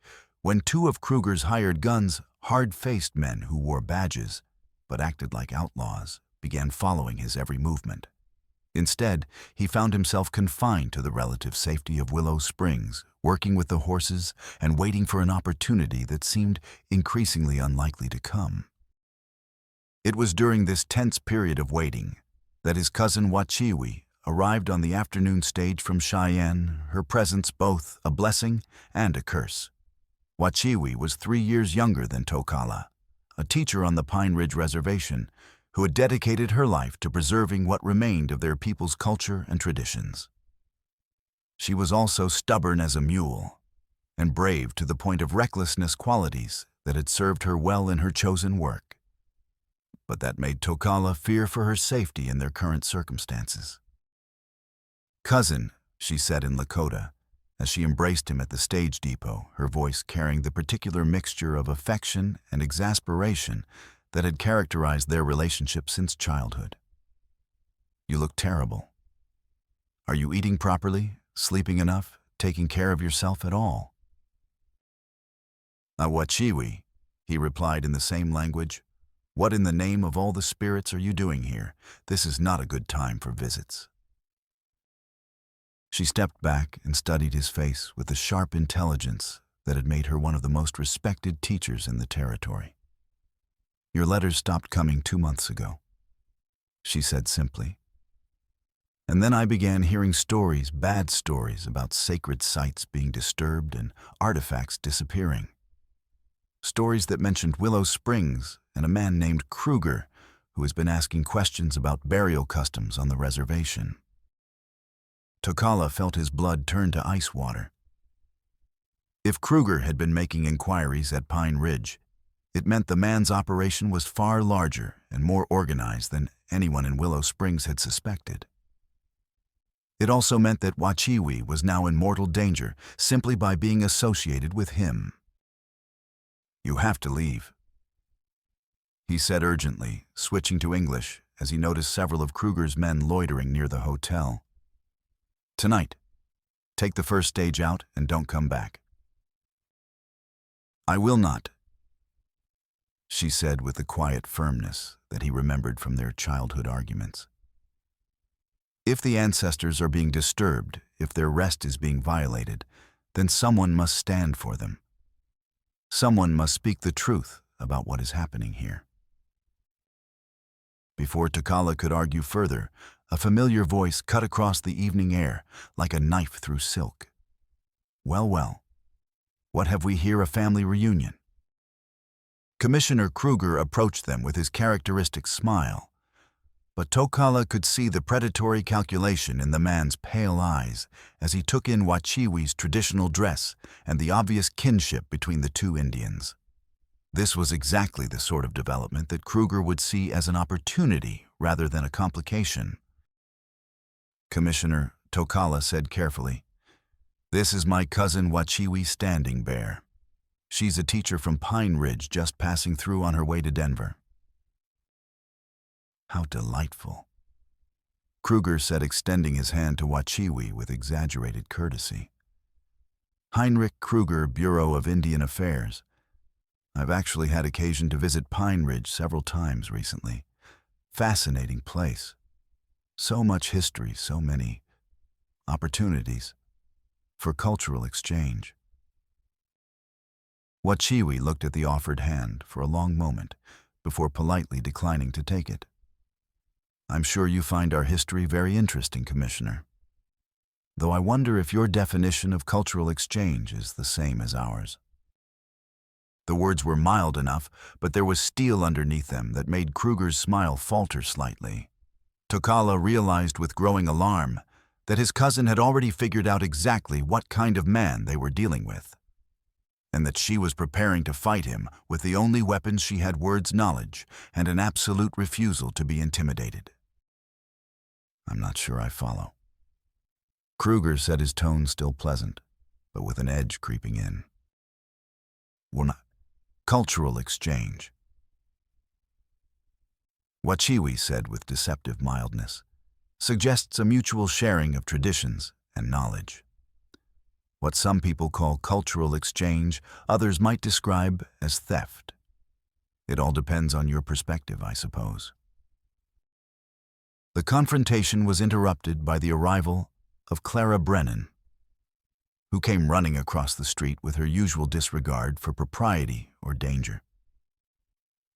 [SPEAKER 1] when 2 of Kruger's hired guns, hard-faced men who wore badges but acted like outlaws, began following his every movement. Instead, he found himself confined to the relative safety of Willow Springs, working with the horses and waiting for an opportunity that seemed increasingly unlikely to come. It was during this tense period of waiting that his cousin Wachiwi arrived on the afternoon stage from Cheyenne, her presence both a blessing and a curse. Wachiwi was 3 years younger than Tokala, a teacher on the Pine Ridge Reservation who had dedicated her life to preserving what remained of their people's culture and traditions. She was also stubborn as a mule and brave to the point of recklessness, qualities that had served her well in her chosen work. But that made Tokala fear for her safety in their current circumstances. "Cousin," she said in Lakota, as she embraced him at the stage depot, her voice carrying the particular mixture of affection and exasperation that had characterized their relationship since childhood. "You look terrible. Are you eating properly, sleeping enough, taking care of yourself at all?" "Wachiwi," he replied in the same language. "What in the name of all the spirits are you doing here? This is not a good time for visits." She stepped back and studied his face with the sharp intelligence that had made her one of the most respected teachers in the territory. "Your letters stopped coming 2 months ago," she said simply. "And then I began hearing stories, bad stories, about sacred sites being disturbed and artifacts disappearing. Stories that mentioned Willow Springs and a man named Kruger who has been asking questions about burial customs on the reservation." Tokala felt his blood turn to ice water. If Kruger had been making inquiries at Pine Ridge, it meant the man's operation was far larger and more organized than anyone in Willow Springs had suspected. It also meant that Wachiwi was now in mortal danger simply by being associated with him. "You have to leave," he said urgently, switching to English as he noticed several of Kruger's men loitering near the hotel. "Tonight. Take the first stage out and don't come back." "I will not," she said with the quiet firmness that he remembered from their childhood arguments. "If the ancestors are being disturbed, if their rest is being violated, then someone must stand for them. Someone must speak the truth about what is happening here." Before Tokala could argue further, a familiar voice cut across the evening air like a knife through silk. "Well, well, what have we here, a family reunion?" Commissioner Kruger approached them with his characteristic smile, but Tokala could see the predatory calculation in the man's pale eyes as he took in Wachiwi's traditional dress and the obvious kinship between the 2 Indians. This was exactly the sort of development that Kruger would see as an opportunity rather than a complication. "Commissioner, Tokala said carefully. "This is my cousin Wachiwi Standing Bear. She's a teacher from Pine Ridge just passing through on her way to Denver." "How delightful," Kruger said, extending his hand to Wachiwi with exaggerated courtesy. "Heinrich Kruger, Bureau of Indian Affairs. I've actually had occasion to visit Pine Ridge several times recently. Fascinating place. So much history, so many opportunities for cultural exchange." Wachiwi looked at the offered hand for a long moment before politely declining to take it. "I'm sure you find our history very interesting, Commissioner. Though I wonder if your definition of cultural exchange is the same as ours." The words were mild enough, but there was steel underneath them that made Kruger's smile falter slightly. Tokala realized with growing alarm that his cousin had already figured out exactly what kind of man they were dealing with, and that she was preparing to fight him with the only weapons she had: words, knowledge, and an absolute refusal to be intimidated. "I'm not sure I follow," Kruger said, his tone still pleasant, but with an edge creeping in. "We're not cultural exchange," Wachiwi said with deceptive mildness, "suggests a mutual sharing of traditions and knowledge. What some people call cultural exchange, others might describe as theft. It all depends on your perspective, I suppose." The confrontation was interrupted by the arrival of Clara Brennan, who came running across the street with her usual disregard for propriety or danger.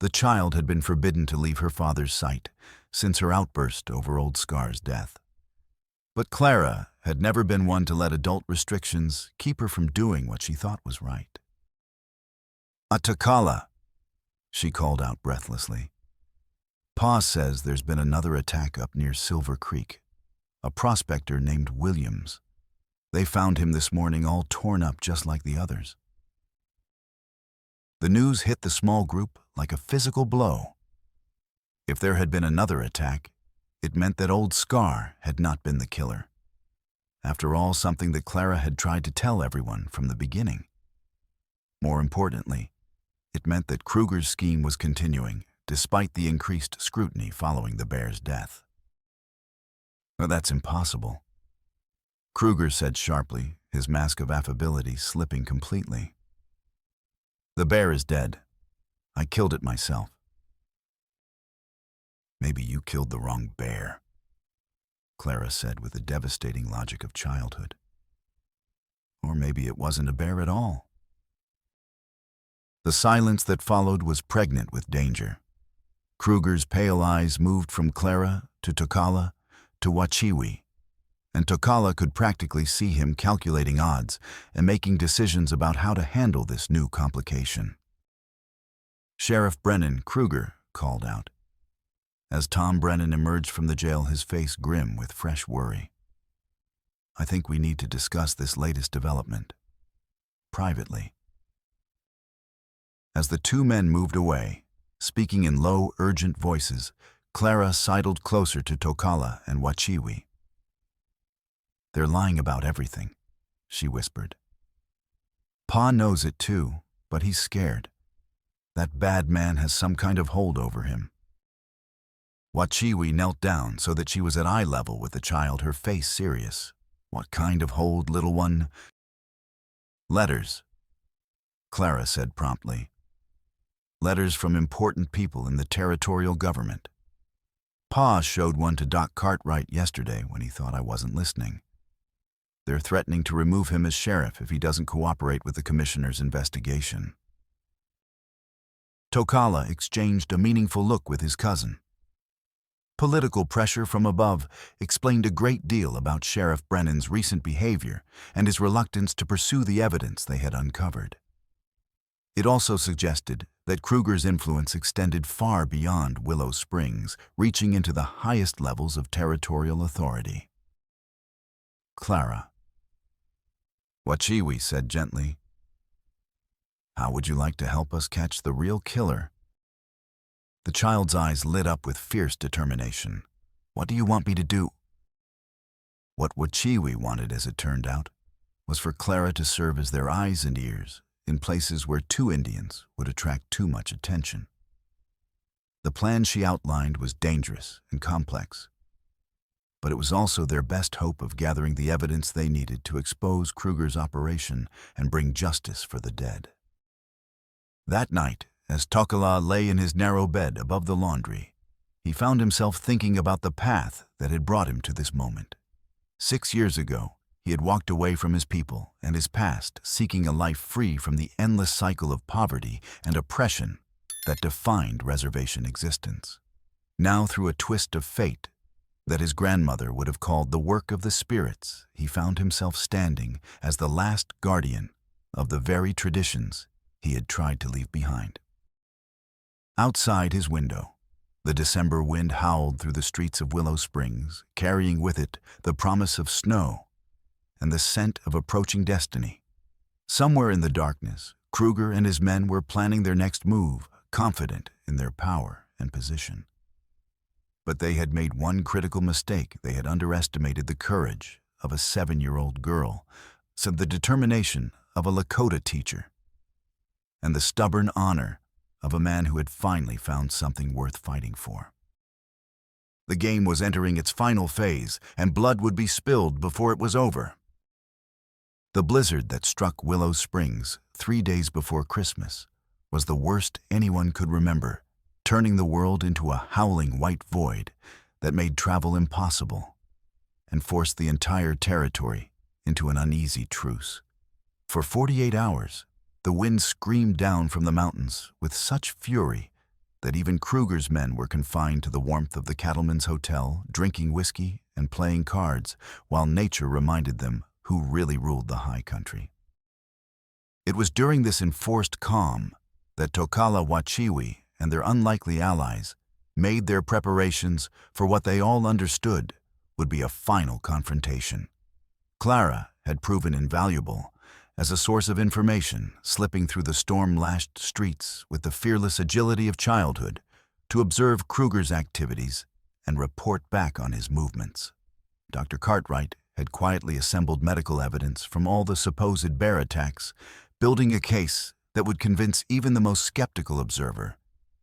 [SPEAKER 1] The child had been forbidden to leave her father's sight since her outburst over old Scar's death. But Clara had never been one to let adult restrictions keep her from doing what she thought was right. "Atakala," she called out breathlessly. "Pa says there's been another attack up near Silver Creek. A prospector named Williams. They found him this morning all torn up just like the others." The news hit the small group like a physical blow. If there had been another attack, it meant that old Scar had not been the killer. After all, something that Clara had tried to tell everyone from the beginning. More importantly, it meant that Kruger's scheme was continuing, despite the increased scrutiny following the bear's death. "Well, that's impossible," Kruger said sharply, his mask of affability slipping completely. "The bear is dead. I killed it myself." "Maybe you killed the wrong bear," Clara said with the devastating logic of childhood. "Or maybe it wasn't a bear at all." The silence that followed was pregnant with danger. Kruger's pale eyes moved from Clara to Tokala to Wachiwi, and Tokala could practically see him calculating odds and making decisions about how to handle this new complication. "Sheriff Brennan," Kruger called out. As Tom Brennan emerged from the jail, his face grim with fresh worry. "I think we need to discuss this latest development. Privately." As the two men moved away, speaking in low, urgent voices, Clara sidled closer to Tokala and Wachiwi. "They're lying about everything," she whispered. "Pa knows it too, but he's scared. That bad man has some kind of hold over him." Wachiwi knelt down so that she was at eye level with the child, her face serious. "What kind of hold, little one?" "Letters," Clara said promptly. "Letters from important people in the territorial government. Pa showed one to Doc Cartwright yesterday when he thought I wasn't listening. They're threatening to remove him as sheriff if he doesn't cooperate with the commissioner's investigation." Tokala exchanged a meaningful look with his cousin. Political pressure from above explained a great deal about Sheriff Brennan's recent behavior and his reluctance to pursue the evidence they had uncovered. It also suggested that Kruger's influence extended far beyond Willow Springs, reaching into the highest levels of territorial authority. "Clara," Wachiwi said gently, "how would you like to help us catch the real killer?" The child's eyes lit up with fierce determination. "What do you want me to do?" What Wachiwi wanted, as it turned out, was for Clara to serve as their eyes and ears in places where two Indians would attract too much attention. The plan she outlined was dangerous and complex, but it was also their best hope of gathering the evidence they needed to expose Kruger's operation and bring justice for the dead. That night, as Tokala lay in his narrow bed above the laundry, he found himself thinking about the path that had brought him to this moment. 6 years ago, he had walked away from his people and his past, seeking a life free from the endless cycle of poverty and oppression that defined reservation existence. Now, through a twist of fate that his grandmother would have called the work of the spirits, he found himself standing as the last guardian of the very traditions he had tried to leave behind. Outside his window, the December wind howled through the streets of Willow Springs, carrying with it the promise of snow and the scent of approaching destiny. Somewhere in the darkness, Kruger and his men were planning their next move, confident in their power and position. But they had made one critical mistake. They had underestimated the courage of a 7-year-old girl, so the determination of a Lakota teacher, and the stubborn honor of a man who had finally found something worth fighting for. The game was entering its final phase, and blood would be spilled before it was over. The blizzard that struck Willow Springs 3 days before Christmas was the worst anyone could remember, turning the world into a howling white void that made travel impossible and forced the entire territory into an uneasy truce. For 48 hours, the wind screamed down from the mountains with such fury that even Kruger's men were confined to the warmth of the cattleman's hotel, drinking whiskey and playing cards, while nature reminded them who really ruled the high country. It was during this enforced calm that Tokala Wachiwi and their unlikely allies made their preparations for what they all understood would be a final confrontation. Clara had proven invaluable as a source of information, slipping through the storm-lashed streets with the fearless agility of childhood to observe Kruger's activities and report back on his movements. Dr. Cartwright had quietly assembled medical evidence from all the supposed bear attacks, building a case that would convince even the most skeptical observer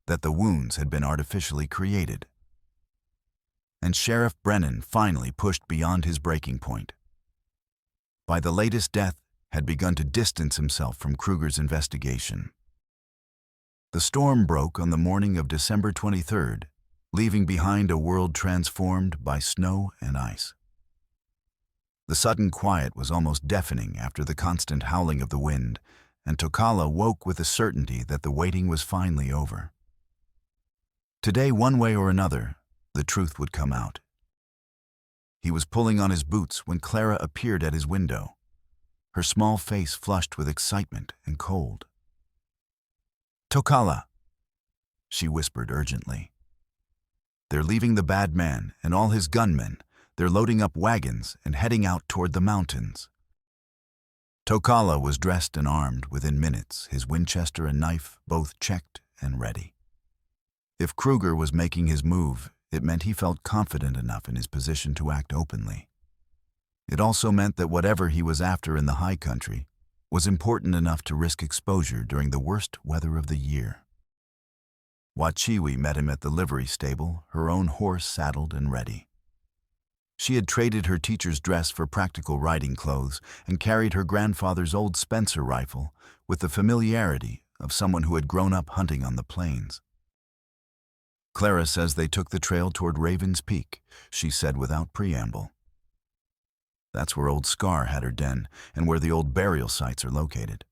[SPEAKER 1] that the wounds had been artificially created. And Sheriff Brennan finally pushed beyond his breaking point. By the latest death, had begun to distance himself from Kruger's investigation. The storm broke on the morning of December 23rd, leaving behind a world transformed by snow and ice. The sudden quiet was almost deafening after the constant howling of the wind, and Tokala woke with the certainty that the waiting was finally over. Today, one way or another, the truth would come out. He was pulling on his boots when Clara appeared at his window, her small face flushed with excitement and cold. "Tokala," she whispered urgently. "They're leaving the bad man and all his gunmen. They're loading up wagons and heading out toward the mountains." Tokala was dressed and armed within minutes, his Winchester and knife both checked and ready. If Kruger was making his move, it meant he felt confident enough in his position to act openly. It also meant that whatever he was after in the high country was important enough to risk exposure during the worst weather of the year. Wachiwi met him at the livery stable, her own horse saddled and ready. She had traded her teacher's dress for practical riding clothes and carried her grandfather's old Spencer rifle with the familiarity of someone who had grown up hunting on the plains. "Clara says they took the trail toward Raven's Peak," she said without preamble. "That's where old Scar had her den and where the old burial sites are located."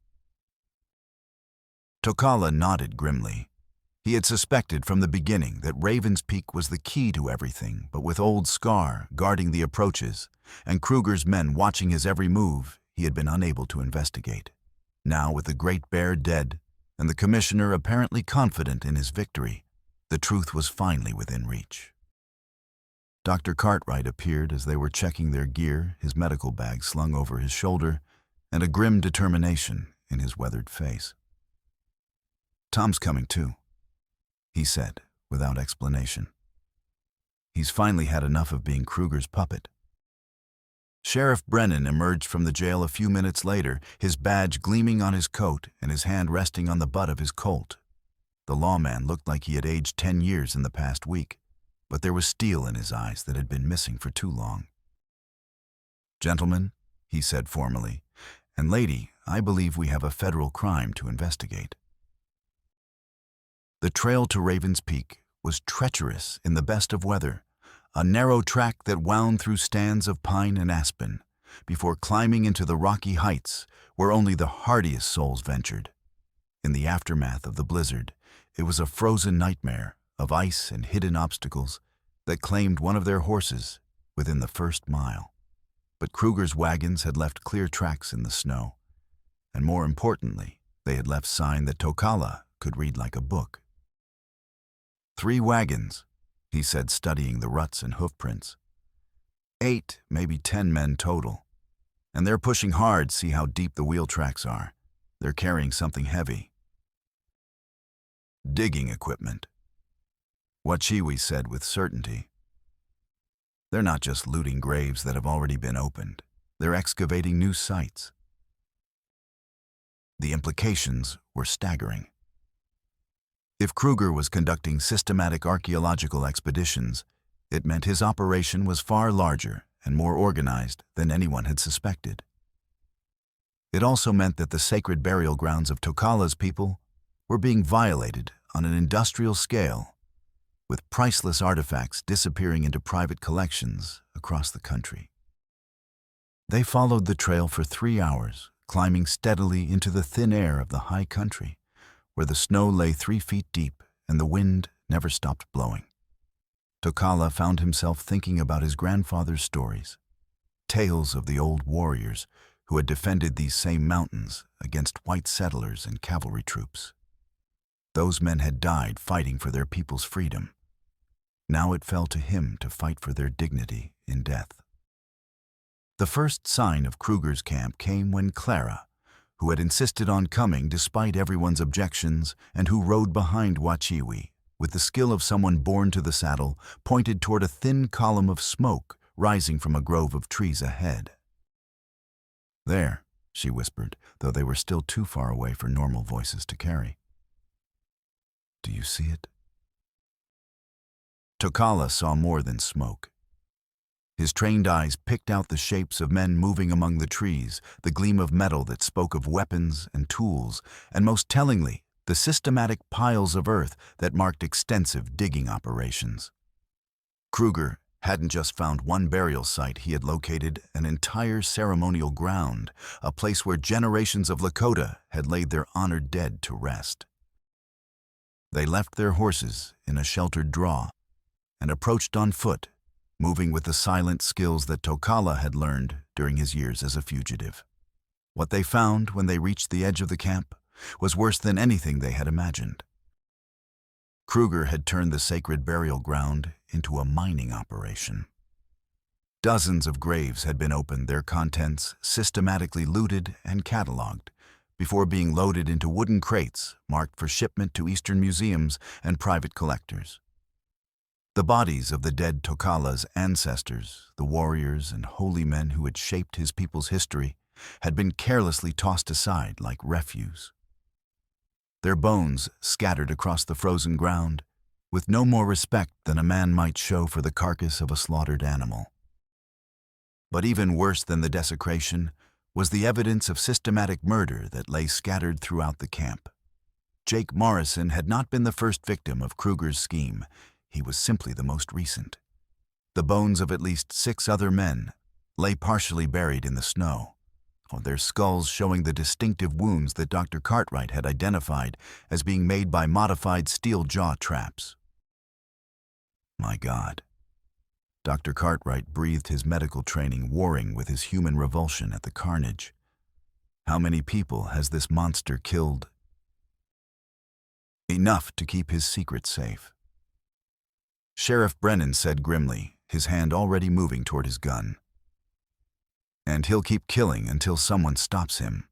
[SPEAKER 1] Tokala nodded grimly. He had suspected from the beginning that Raven's Peak was the key to everything, but with old Scar guarding the approaches and Kruger's men watching his every move, he had been unable to investigate. Now, with the Great Bear dead and the commissioner apparently confident in his victory, the truth was finally within reach. Dr. Cartwright appeared as they were checking their gear, his medical bag slung over his shoulder, and a grim determination in his weathered face. "Tom's coming too," he said, without explanation. "He's finally had enough of being Kruger's puppet." Sheriff Brennan emerged from the jail a few minutes later, his badge gleaming on his coat and his hand resting on the butt of his Colt. The lawman looked like he had aged 10 years in the past week, but there was steel in his eyes that had been missing for too long. "Gentlemen," he said formally, "and lady, I believe we have a federal crime to investigate." The trail to Raven's Peak was treacherous in the best of weather, a narrow track that wound through stands of pine and aspen, before climbing into the rocky heights where only the hardiest souls ventured. In the aftermath of the blizzard, it was a frozen nightmare of ice and hidden obstacles that claimed one of their horses within the first mile. But Kruger's wagons had left clear tracks in the snow, and more importantly, they had left sign that Tokala could read like a book. 3 wagons, he said, studying the ruts and hoofprints. 8, maybe 10 men total. And they're pushing hard, see how deep the wheel tracks are. They're carrying something heavy. Digging equipment, Wachiwi said with certainty. They're not just looting graves that have already been opened. They're excavating new sites. The implications were staggering. If Kruger was conducting systematic archaeological expeditions, it meant his operation was far larger and more organized than anyone had suspected. It also meant that the sacred burial grounds of Tokala's people were being violated on an industrial scale, with priceless artifacts disappearing into private collections across the country. They followed the trail for 3 hours, climbing steadily into the thin air of the high country, where the snow lay 3 feet deep and the wind never stopped blowing. Tokala found himself thinking about his grandfather's stories, tales of the old warriors who had defended these same mountains against white settlers and cavalry troops. Those men had died fighting for their people's freedom. Now it fell to him to fight for their dignity in death. The first sign of Kruger's camp came when Clara, who had insisted on coming despite everyone's objections and who rode behind Wachiwi, with the skill of someone born to the saddle, pointed toward a thin column of smoke rising from a grove of trees ahead. "There," she whispered, though they were still too far away for normal voices to carry. "Do you see it?" Tokala saw more than smoke. His trained eyes picked out the shapes of men moving among the trees, the gleam of metal that spoke of weapons and tools, and most tellingly, the systematic piles of earth that marked extensive digging operations. Kruger hadn't just found one burial site, he had located an entire ceremonial ground, a place where generations of Lakota had laid their honored dead to rest. They left their horses in a sheltered draw and approached on foot, moving with the silent skills that Tokala had learned during his years as a fugitive. What they found when they reached the edge of the camp was worse than anything they had imagined. Kruger had turned the sacred burial ground into a mining operation. Dozens of graves had been opened, their contents systematically looted and cataloged, before being loaded into wooden crates marked for shipment to Eastern museums and private collectors. The bodies of the dead Tokala's ancestors, the warriors and holy men who had shaped his people's history, had been carelessly tossed aside like refuse. Their bones scattered across the frozen ground, with no more respect than a man might show for the carcass of a slaughtered animal. But even worse than the desecration was the evidence of systematic murder that lay scattered throughout the camp. Jake Morrison had not been the first victim of Kruger's scheme. He was simply the most recent. The bones of at least 6 other men lay partially buried in the snow, their skulls showing the distinctive wounds that Dr. Cartwright had identified as being made by modified steel jaw traps. My God. Dr. Cartwright breathed, his medical training warring with his human revulsion at the carnage. How many people has this monster killed? Enough to keep his secret safe. Sheriff Brennan said grimly, his hand already moving toward his gun. And he'll keep killing until someone stops him.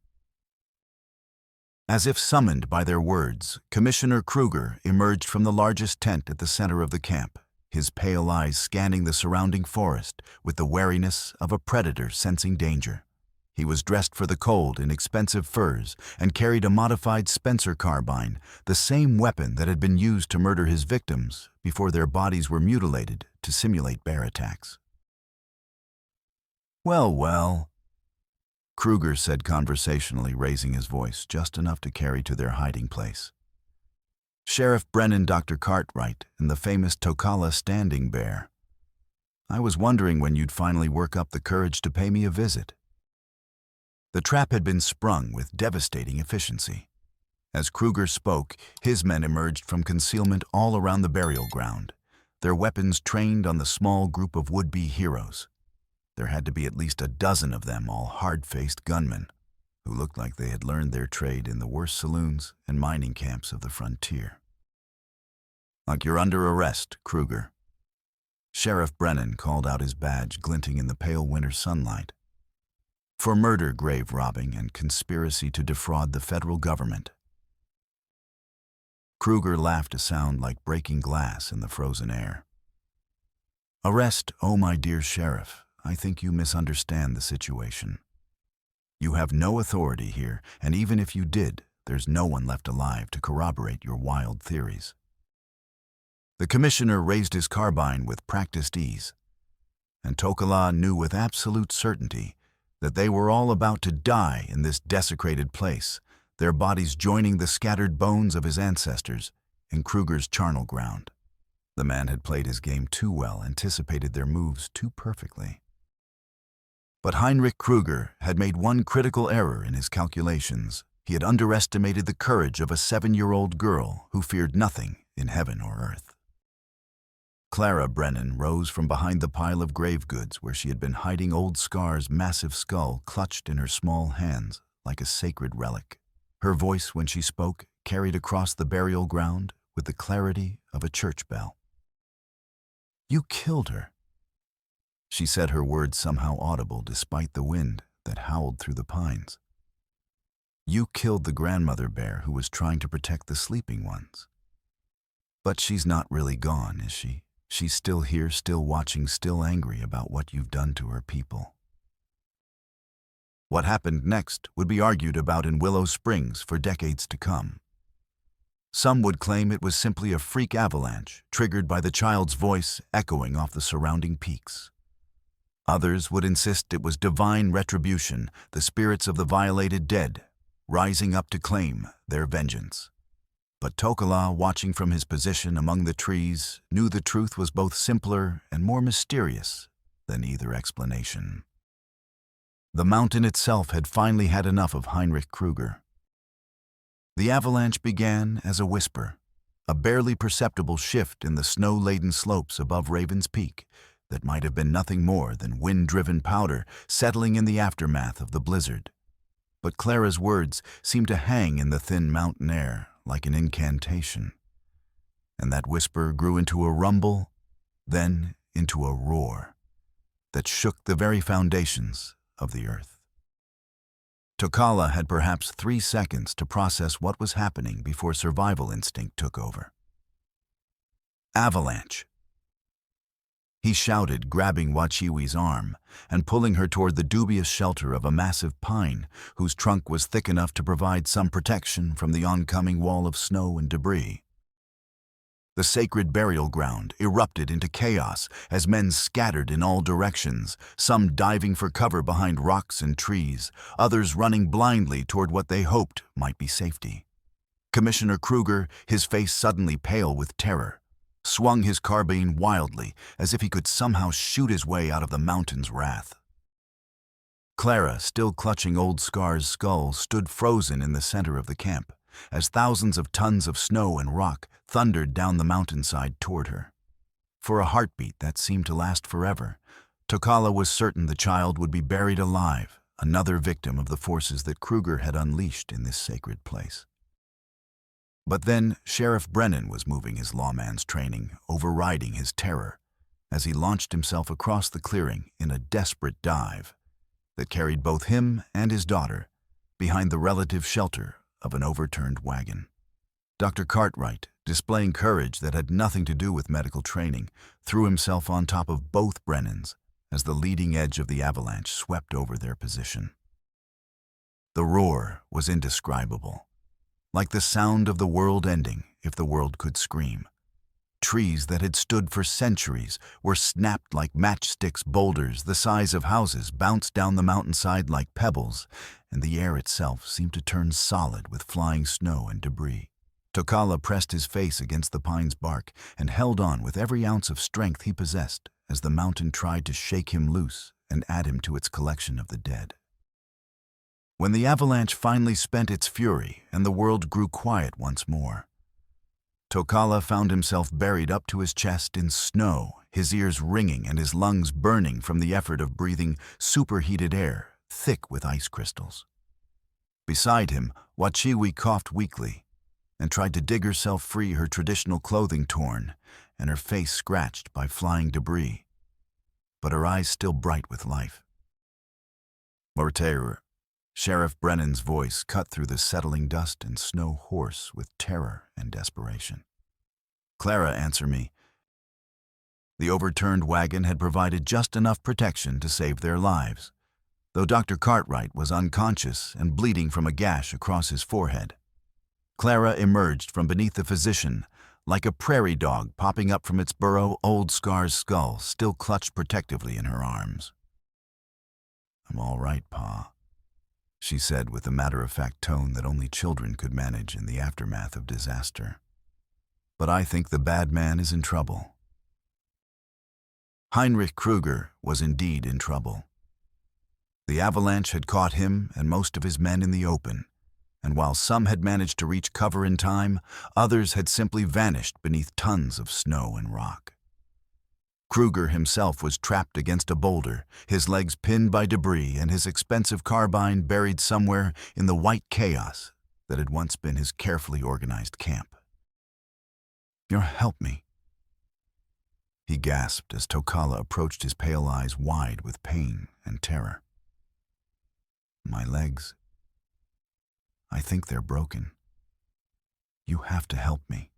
[SPEAKER 1] As if summoned by their words, Commissioner Kruger emerged from the largest tent at the center of the camp, his pale eyes scanning the surrounding forest with the wariness of a predator sensing danger. He was dressed for the cold in expensive furs and carried a modified Spencer carbine, the same weapon that had been used to murder his victims before their bodies were mutilated to simulate bear attacks. "Well, well," Kruger said conversationally, raising his voice just enough to carry to their hiding place. "Sheriff Brennan, Dr. Cartwright, and the famous Tokala Standing Bear. I was wondering when you'd finally work up the courage to pay me a visit." The trap had been sprung with devastating efficiency. As Kruger spoke, his men emerged from concealment all around the burial ground, their weapons trained on the small group of would-be heroes. There had to be at least a dozen of them, all hard-faced gunmen, who looked like they had learned their trade in the worst saloons and mining camps of the frontier. "Like you're under arrest, Kruger." Sheriff Brennan called out his badge, glinting in the pale winter sunlight. "For murder, grave robbing, and conspiracy to defraud the federal government." Kruger laughed, a sound like breaking glass in the frozen air. "Arrest, oh my dear sheriff, I think you misunderstand the situation. You have no authority here, and even if you did, there's no one left alive to corroborate your wild theories." The commissioner raised his carbine with practiced ease, and Tokala knew with absolute certainty that they were all about to die in this desecrated place, their bodies joining the scattered bones of his ancestors in Kruger's charnel ground. The man had played his game too well, anticipated their moves too perfectly. But Heinrich Kruger had made one critical error in his calculations. He had underestimated the courage of a 7-year-old girl who feared nothing in heaven or earth. Clara Brennan rose from behind the pile of grave goods where she had been hiding old Scar's massive skull clutched in her small hands like a sacred relic. Her voice, when she spoke, carried across the burial ground with the clarity of a church bell. "You killed her." She said her words somehow audible despite the wind that howled through the pines. "You killed the grandmother bear who was trying to protect the sleeping ones. But she's not really gone, is she? She's still here, still watching, still angry about what you've done to her people." What happened next would be argued about in Willow Springs for decades to come. Some would claim it was simply a freak avalanche triggered by the child's voice echoing off the surrounding peaks. Others would insist it was divine retribution, the spirits of the violated dead, rising up to claim their vengeance. But Tokala, watching from his position among the trees, knew the truth was both simpler and more mysterious than either explanation. The mountain itself had finally had enough of Heinrich Kruger. The avalanche began as a whisper, a barely perceptible shift in the snow-laden slopes above Raven's Peak that might have been nothing more than wind-driven powder settling in the aftermath of the blizzard. But Clara's words seemed to hang in the thin mountain air like an incantation. And that whisper grew into a rumble, then into a roar that shook the very foundations of the earth. Tokala had perhaps 3 seconds to process what was happening before survival instinct took over. "Avalanche!" He shouted, grabbing Wachiwi's arm and pulling her toward the dubious shelter of a massive pine whose trunk was thick enough to provide some protection from the oncoming wall of snow and debris. The sacred burial ground erupted into chaos as men scattered in all directions, some diving for cover behind rocks and trees, others running blindly toward what they hoped might be safety. Commissioner Kruger, his face suddenly pale with terror, swung his carbine wildly as if he could somehow shoot his way out of the mountain's wrath. Clara, still clutching old Scar's skull, stood frozen in the center of the camp as thousands of tons of snow and rock thundered down the mountainside toward her. For a heartbeat that seemed to last forever, Tokala was certain the child would be buried alive, another victim of the forces that Kruger had unleashed in this sacred place. But then Sheriff Brennan was moving his lawman's training, overriding his terror, as he launched himself across the clearing in a desperate dive that carried both him and his daughter behind the relative shelter of an overturned wagon. Dr. Cartwright, displaying courage that had nothing to do with medical training, threw himself on top of both Brennans as the leading edge of the avalanche swept over their position. The roar was indescribable, like the sound of the world ending if the world could scream. Trees that had stood for centuries were snapped like matchsticks. Boulders the size of houses bounced down the mountainside like pebbles, and the air itself seemed to turn solid with flying snow and debris. Tokala pressed his face against the pine's bark and held on with every ounce of strength he possessed as the mountain tried to shake him loose and add him to its collection of the dead. When the avalanche finally spent its fury and the world grew quiet once more, Tokala found himself buried up to his chest in snow, his ears ringing and his lungs burning from the effort of breathing superheated air thick with ice crystals. Beside him, Wachiwi coughed weakly and tried to dig herself free, her traditional clothing torn and her face scratched by flying debris, but her eyes still bright with life. Morteru, Sheriff Brennan's voice cut through the settling dust and snow hoarse with terror and desperation. Clara, answer me. The overturned wagon had provided just enough protection to save their lives, though Dr. Cartwright was unconscious and bleeding from a gash across his forehead. Clara emerged from beneath the physician like a prairie dog popping up from its burrow, old Scar's skull still clutched protectively in her arms. "I'm all right, Pa," she said with the matter-of-fact tone that only children could manage in the aftermath of disaster. "But I think the bad man is in trouble." Heinrich Kruger was indeed in trouble. The avalanche had caught him and most of his men in the open, and while some had managed to reach cover in time, others had simply vanished beneath tons of snow and rock. Kruger himself was trapped against a boulder, his legs pinned by debris and his expensive carbine buried somewhere in the white chaos that had once been his carefully organized camp. "Help me," he gasped as Tokala approached, his pale eyes wide with pain and terror. "My legs, I think they're broken. You have to help me."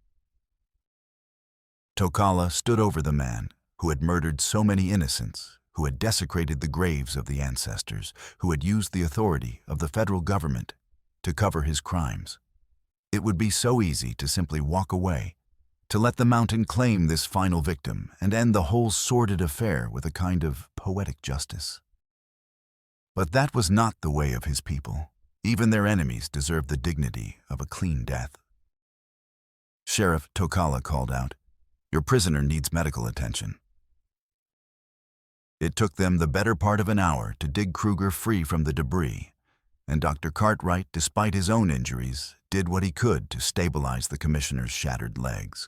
[SPEAKER 1] Tokala stood over the man who had murdered so many innocents, who had desecrated the graves of the ancestors, who had used the authority of the federal government to cover his crimes. It would be so easy to simply walk away, to let the mountain claim this final victim and end the whole sordid affair with a kind of poetic justice. But that was not the way of his people. Even their enemies deserved the dignity of a clean death. "Sheriff," Tokala called out, "your prisoner needs medical attention." It took them the better part of an hour to dig Kruger free from the debris, and Dr. Cartwright, despite his own injuries, did what he could to stabilize the commissioner's shattered legs.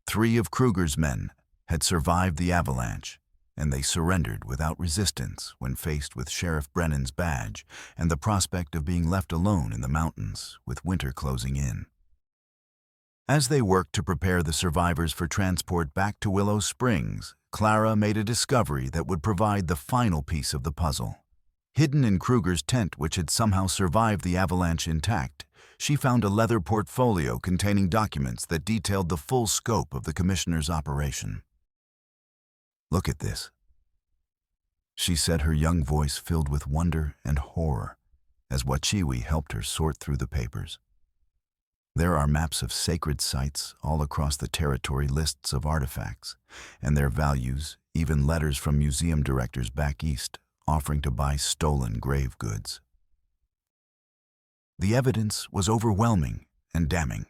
[SPEAKER 1] 3 of Kruger's men had survived the avalanche, and they surrendered without resistance when faced with Sheriff Brennan's badge and the prospect of being left alone in the mountains with winter closing in. As they worked to prepare the survivors for transport back to Willow Springs, Clara made a discovery that would provide the final piece of the puzzle. Hidden in Kruger's tent, which had somehow survived the avalanche intact, she found a leather portfolio containing documents that detailed the full scope of the commissioner's operation. "Look at this," she said, her young voice filled with wonder and horror as Wachiwi helped her sort through the papers. There are maps of sacred sites all across the territory, lists of artifacts and their values, even letters from museum directors back east offering to buy stolen grave goods. The evidence was overwhelming and damning.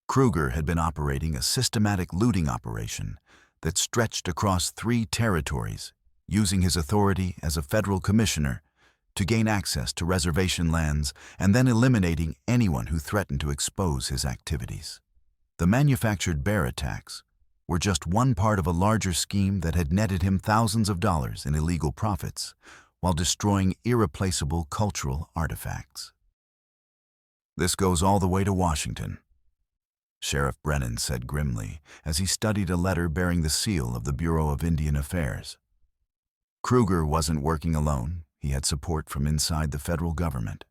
[SPEAKER 1] Kruger had been operating a systematic looting operation that stretched across 3 territories, using his authority as a federal commissioner to gain access to reservation lands and then eliminating anyone who threatened to expose his activities. The manufactured bear attacks were just one part of a larger scheme that had netted him thousands of dollars in illegal profits while destroying irreplaceable cultural artifacts. "This goes all the way to Washington," Sheriff Brennan said grimly as he studied a letter bearing the seal of the Bureau of Indian Affairs. Kruger wasn't working alone. He had support from inside the federal government.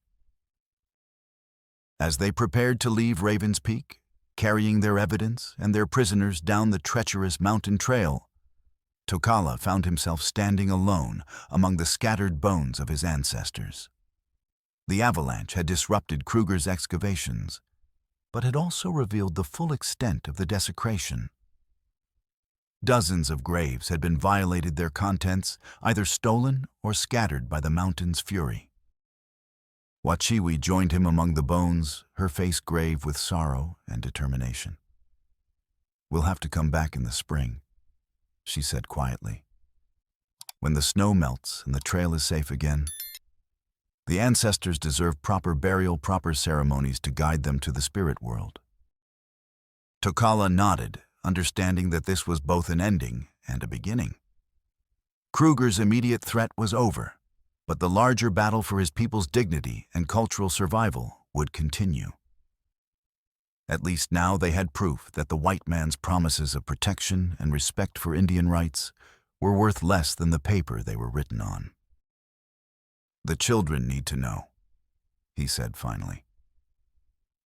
[SPEAKER 1] As they prepared to leave Ravens Peak, carrying their evidence and their prisoners down the treacherous mountain trail, Tokala found himself standing alone among the scattered bones of his ancestors. The avalanche had disrupted Kruger's excavations, but had also revealed the full extent of the desecration. Dozens of graves had been violated, their contents either stolen or scattered by the mountain's fury. Wachiwi joined him among the bones, her face grave with sorrow and determination. "We'll have to come back in the spring," she said quietly, "when the snow melts and the trail is safe again. The ancestors deserve proper burial, proper ceremonies to guide them to the spirit world." Tokala nodded, understanding that this was both an ending and a beginning. Kruger's immediate threat was over, but the larger battle for his people's dignity and cultural survival would continue. At least now they had proof that the white man's promises of protection and respect for Indian rights were worth less than the paper they were written on. "The children need to know," he said finally.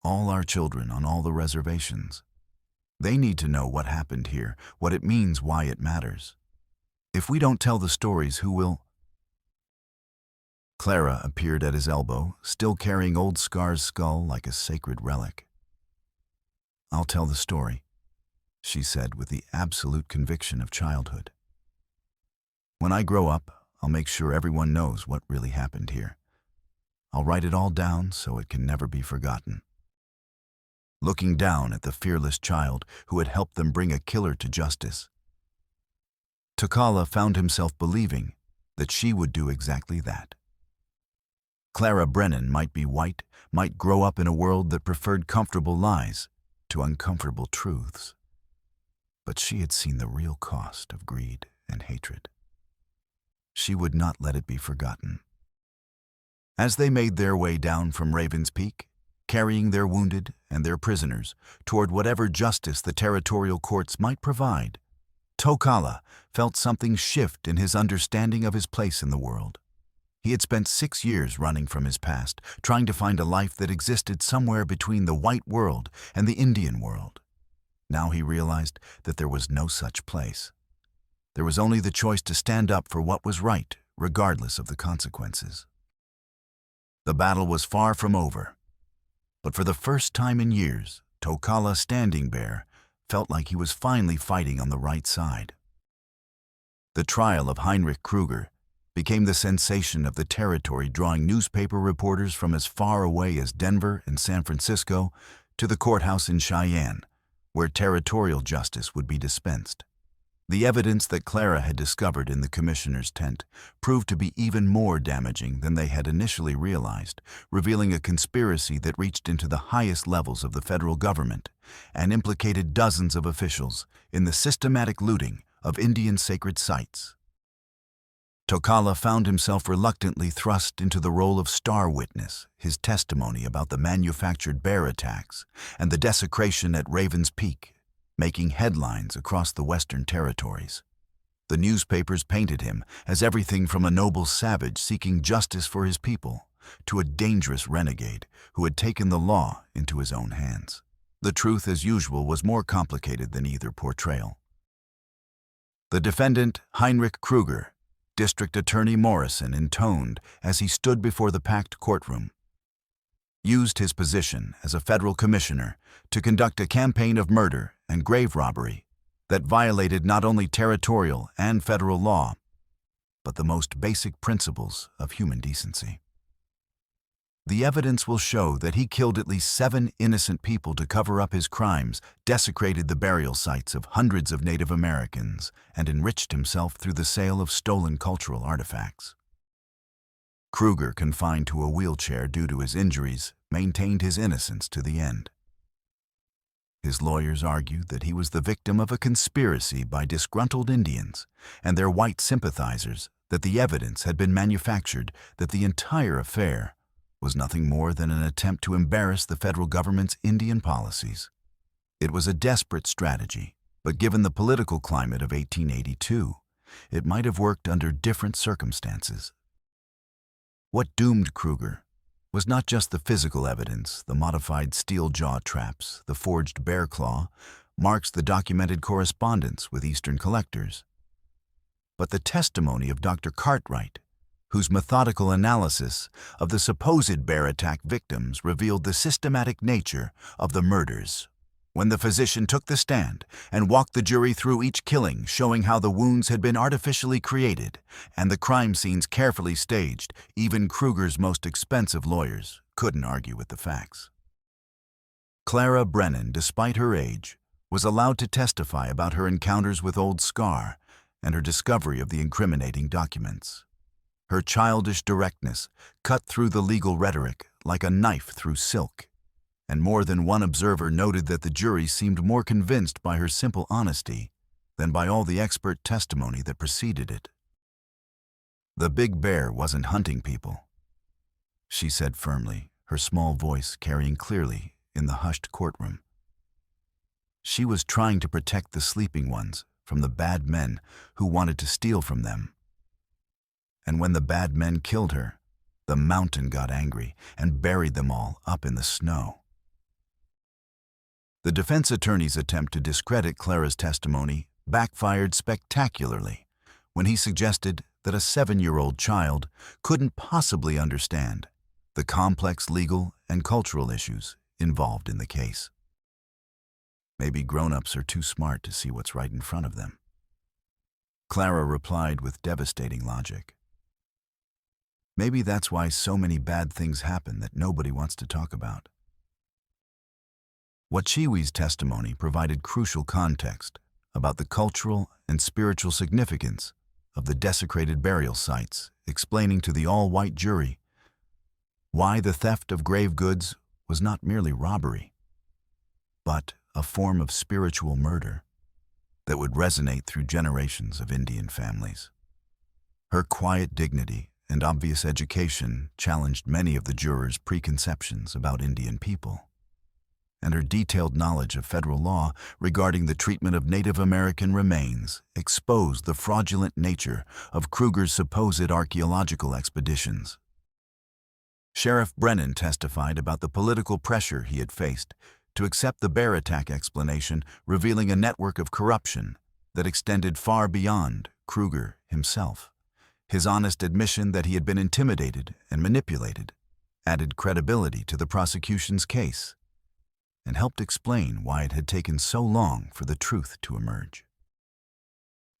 [SPEAKER 1] "All our children on all the reservations. They need to know what happened here, what it means, why it matters. If we don't tell the stories, who will?" Clara appeared at his elbow, still carrying old Scar's skull like a sacred relic. "I'll tell the story," she said with the absolute conviction of childhood. "When I grow up, I'll make sure everyone knows what really happened here. I'll write it all down so it can never be forgotten." Looking down at the fearless child who had helped them bring a killer to justice, Tokala found himself believing that she would do exactly that. Clara Brennan might be white, might grow up in a world that preferred comfortable lies to uncomfortable truths, but she had seen the real cost of greed and hatred. She would not let it be forgotten. As they made their way down from Raven's Peak, carrying their wounded and their prisoners toward whatever justice the territorial courts might provide, Tokala felt something shift in his understanding of his place in the world. He had spent 6 years running from his past, trying to find a life that existed somewhere between the white world and the Indian world. Now he realized that there was no such place. There was only the choice to stand up for what was right, regardless of the consequences. The battle was far from over, but for the first time in years, Tokala Standing Bear felt like he was finally fighting on the right side. The trial of Heinrich Kruger became the sensation of the territory, drawing newspaper reporters from as far away as Denver and San Francisco to the courthouse in Cheyenne, where territorial justice would be dispensed. The evidence that Clara had discovered in the commissioner's tent proved to be even more damaging than they had initially realized, revealing a conspiracy that reached into the highest levels of the federal government and implicated dozens of officials in the systematic looting of Indian sacred sites. Tokala found himself reluctantly thrust into the role of star witness, his testimony about the manufactured bear attacks and the desecration at Raven's Peak making headlines across the Western territories. The newspapers painted him as everything from a noble savage seeking justice for his people to a dangerous renegade who had taken the law into his own hands. The truth, as usual, was more complicated than either portrayal. The defendant, Heinrich Kruger, District Attorney Morrison intoned as he stood before the packed courtroom, used his position as a federal commissioner to conduct a campaign of murder and grave robbery that violated not only territorial and federal law, but the most basic principles of human decency. The evidence will show that he killed at least 7 innocent people to cover up his crimes, desecrated the burial sites of hundreds of Native Americans, and enriched himself through the sale of stolen cultural artifacts. Kruger, confined to a wheelchair due to his injuries, maintained his innocence to the end. His lawyers argued that he was the victim of a conspiracy by disgruntled Indians and their white sympathizers, that the evidence had been manufactured, that the entire affair was nothing more than an attempt to embarrass the federal government's Indian policies. It was a desperate strategy, but given the political climate of 1882, it might have worked under different circumstances. What doomed Kruger was not just the physical evidence, the modified steel jaw traps, the forged bear claw, marks the documented correspondence with Eastern collectors, but the testimony of Dr. Cartwright, whose methodical analysis of the supposed bear attack victims revealed the systematic nature of the murders. When the physician took the stand and walked the jury through each killing, showing how the wounds had been artificially created and the crime scenes carefully staged, even Kruger's most expensive lawyers couldn't argue with the facts. Clara Brennan, despite her age, was allowed to testify about her encounters with Old Scar and her discovery of the incriminating documents. Her childish directness cut through the legal rhetoric like a knife through silk, and more than one observer noted that the jury seemed more convinced by her simple honesty than by all the expert testimony that preceded it. "The big bear wasn't hunting people," she said firmly, her small voice carrying clearly in the hushed courtroom. "She was trying to protect the sleeping ones from the bad men who wanted to steal from them. And when the bad men killed her, the mountain got angry and buried them all up in the snow." The defense attorney's attempt to discredit Clara's testimony backfired spectacularly when he suggested that a 7-year-old child couldn't possibly understand the complex legal and cultural issues involved in the case. Maybe grown-ups are too smart to see what's right in front of them. Clara replied with devastating logic. Maybe that's why so many bad things happen that nobody wants to talk about. Wachiwi's testimony provided crucial context about the cultural and spiritual significance of the desecrated burial sites, explaining to the all-white jury why the theft of grave goods was not merely robbery, but a form of spiritual murder that would resonate through generations of Indian families. Her quiet dignity and obvious education challenged many of the jurors' preconceptions about Indian people, and her detailed knowledge of federal law regarding the treatment of Native American remains exposed the fraudulent nature of Kruger's supposed archaeological expeditions. Sheriff Brennan testified about the political pressure he had faced to accept the bear attack explanation, revealing a network of corruption that extended far beyond Kruger himself. His honest admission that he had been intimidated and manipulated added credibility to the prosecution's case and helped explain why it had taken so long for the truth to emerge.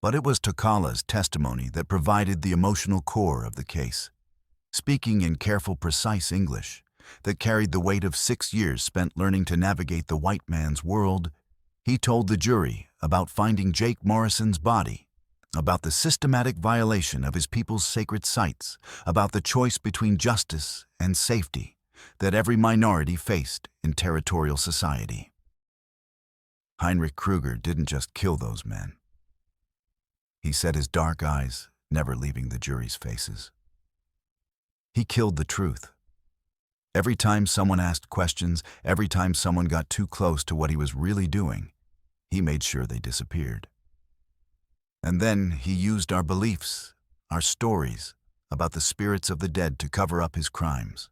[SPEAKER 1] But it was Takala's testimony that provided the emotional core of the case, speaking in careful, precise English that carried the weight of 6 years spent learning to navigate the white man's world. He told the jury about finding Jake Morrison's body, about the systematic violation of his people's sacred sites, about the choice between justice and safety that every minority faced in territorial society. Heinrich Kruger didn't just kill those men. He said, his dark eyes never leaving the jury's faces. He killed the truth. Every time someone asked questions, every time someone got too close to what he was really doing, he made sure they disappeared. And then he used our beliefs, our stories about the spirits of the dead to cover up his crimes.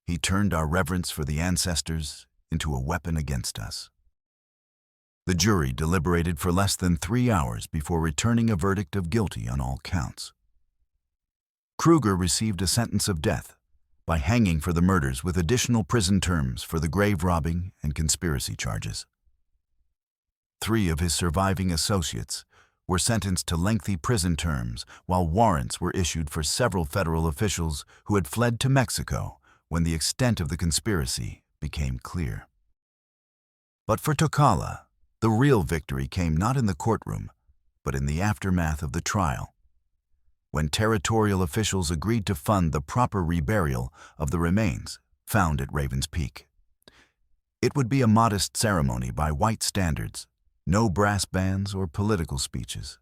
[SPEAKER 1] He turned our reverence for the ancestors into a weapon against us. The jury deliberated for less than 3 hours before returning a verdict of guilty on all counts. Kruger received a sentence of death by hanging for the murders with additional prison terms for the grave robbing and conspiracy charges. 3 of his surviving associates were sentenced to lengthy prison terms, while warrants were issued for several federal officials who had fled to Mexico when the extent of the conspiracy became clear. But for Takala, the real victory came not in the courtroom, but in the aftermath of the trial, when territorial officials agreed to fund the proper reburial of the remains found at Raven's Peak. It would be a modest ceremony by white standards, no brass bands or political speeches,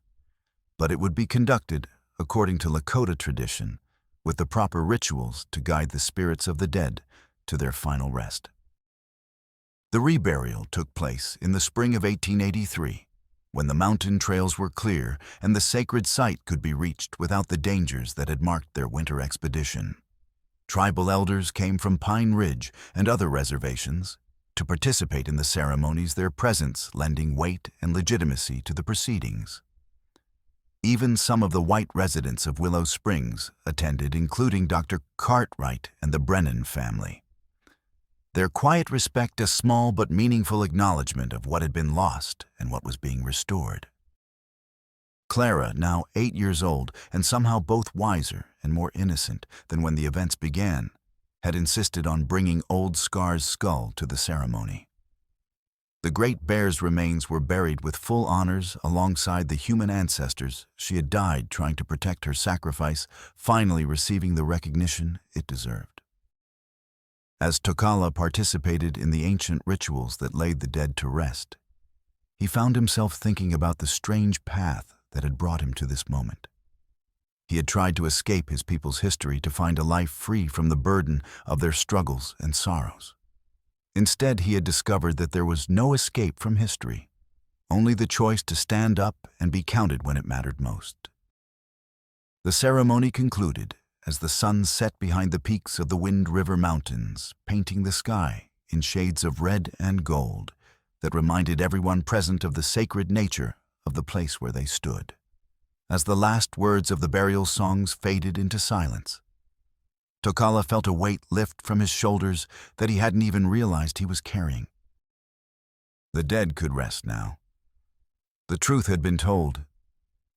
[SPEAKER 1] but it would be conducted according to Lakota tradition, with the proper rituals to guide the spirits of the dead to their final rest. The reburial took place in the spring of 1883, when the mountain trails were clear and the sacred site could be reached without the dangers that had marked their winter expedition. Tribal elders came from Pine Ridge and other reservations to participate in the ceremonies, their presence lending weight and legitimacy to the proceedings. Even some of the white residents of Willow Springs attended, including Dr. Cartwright and the Brennan family. Their quiet respect a small but meaningful acknowledgement of what had been lost and what was being restored. Clara, now 8 years old and somehow both wiser and more innocent than when the events began, had insisted on bringing old Scar's skull to the ceremony. The great bear's remains were buried with full honors alongside the human ancestors she had died trying to protect, her sacrifice finally receiving the recognition it deserved. As Tokala participated in the ancient rituals that laid the dead to rest, he found himself thinking about the strange path that had brought him to this moment. He had tried to escape his people's history to find a life free from the burden of their struggles and sorrows. Instead, he had discovered that there was no escape from history, only the choice to stand up and be counted when it mattered most. The ceremony concluded as the sun set behind the peaks of the Wind River Mountains, painting the sky in shades of red and gold that reminded everyone present of the sacred nature of the place where they stood. As the last words of the burial songs faded into silence, Tokala felt a weight lift from his shoulders that he hadn't even realized he was carrying. The dead could rest now. The truth had been told.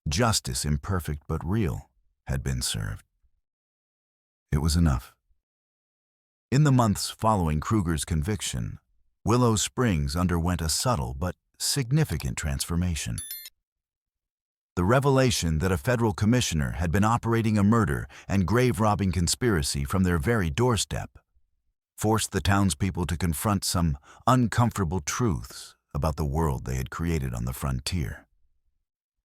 [SPEAKER 1] Justice, imperfect but real, had been served. It was enough. In the months following Kruger's conviction, Willow Springs underwent a subtle but significant transformation. The revelation that a federal commissioner had been operating a murder and grave-robbing conspiracy from their very doorstep forced the townspeople to confront some uncomfortable truths about the world they had created on the frontier.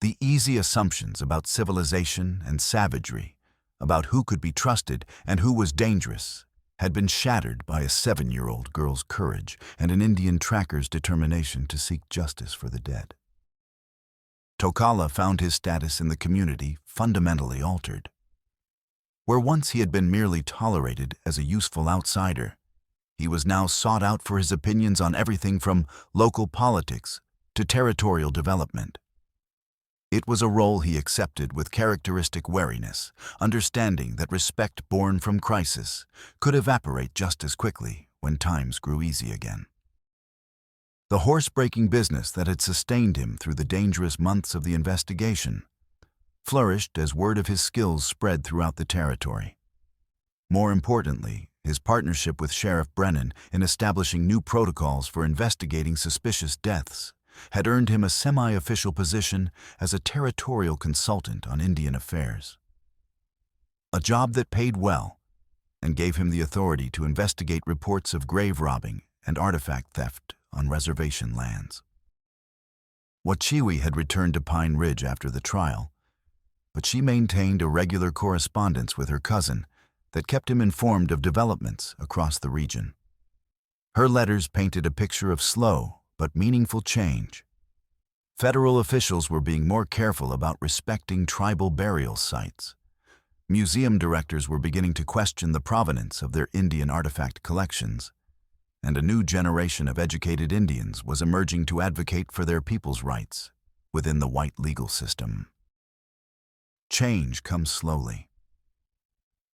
[SPEAKER 1] The easy assumptions about civilization and savagery, about who could be trusted and who was dangerous, had been shattered by a 7-year-old girl's courage and an Indian tracker's determination to seek justice for the dead. Tokala found his status in the community fundamentally altered. Where once he had been merely tolerated as a useful outsider, he was now sought out for his opinions on everything from local politics to territorial development. It was a role he accepted with characteristic wariness, understanding that respect born from crisis could evaporate just as quickly when times grew easy again. The horse-breaking business that had sustained him through the dangerous months of the investigation flourished as word of his skills spread throughout the territory. More importantly, his partnership with Sheriff Brennan in establishing new protocols for investigating suspicious deaths had earned him a semi-official position as a territorial consultant on Indian affairs. A job that paid well and gave him the authority to investigate reports of grave robbing and artifact theft on reservation lands. Wachiwi had returned to Pine Ridge after the trial, but she maintained a regular correspondence with her cousin that kept him informed of developments across the region. Her letters painted a picture of slow but meaningful change. Federal officials were being more careful about respecting tribal burial sites. Museum directors were beginning to question the provenance of their Indian artifact collections, and a new generation of educated Indians was emerging to advocate for their people's rights within the white legal system. Change comes slowly.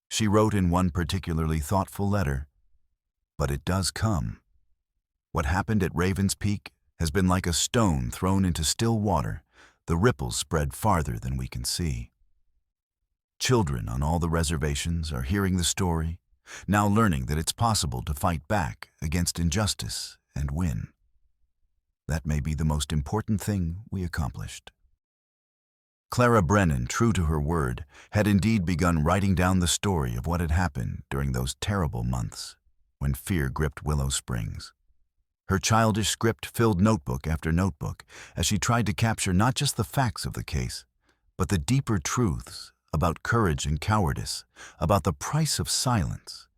[SPEAKER 1] She wrote in one particularly thoughtful letter, but it does come. What happened at Raven's Peak has been like a stone thrown into still water. The ripples spread farther than we can see. Children on all the reservations are hearing the story, now learning that it's possible to fight back against injustice and win. That may be the most important thing we accomplished. Clara Brennan, true to her word, had indeed begun writing down the story of what had happened during those terrible months when fear gripped Willow Springs. Her childish script filled notebook after notebook as she tried to capture not just the facts of the case, but the deeper truths about courage and cowardice, about the price of silence,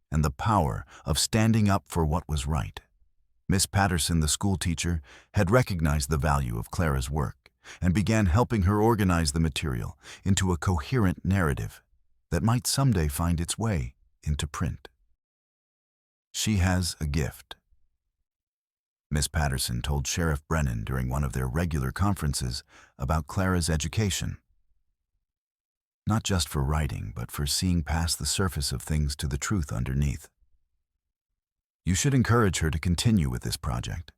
[SPEAKER 1] and the power of standing up for what was right. Miss Patterson, the schoolteacher, had recognized the value of Clara's work and began helping her organize the material into a coherent narrative that might someday find its way into print. She has a gift. Miss Patterson told Sheriff Brennan during one of their regular conferences about Clara's education. Not just for writing, but for seeing past the surface of things to the truth underneath. You should encourage her to continue with this project.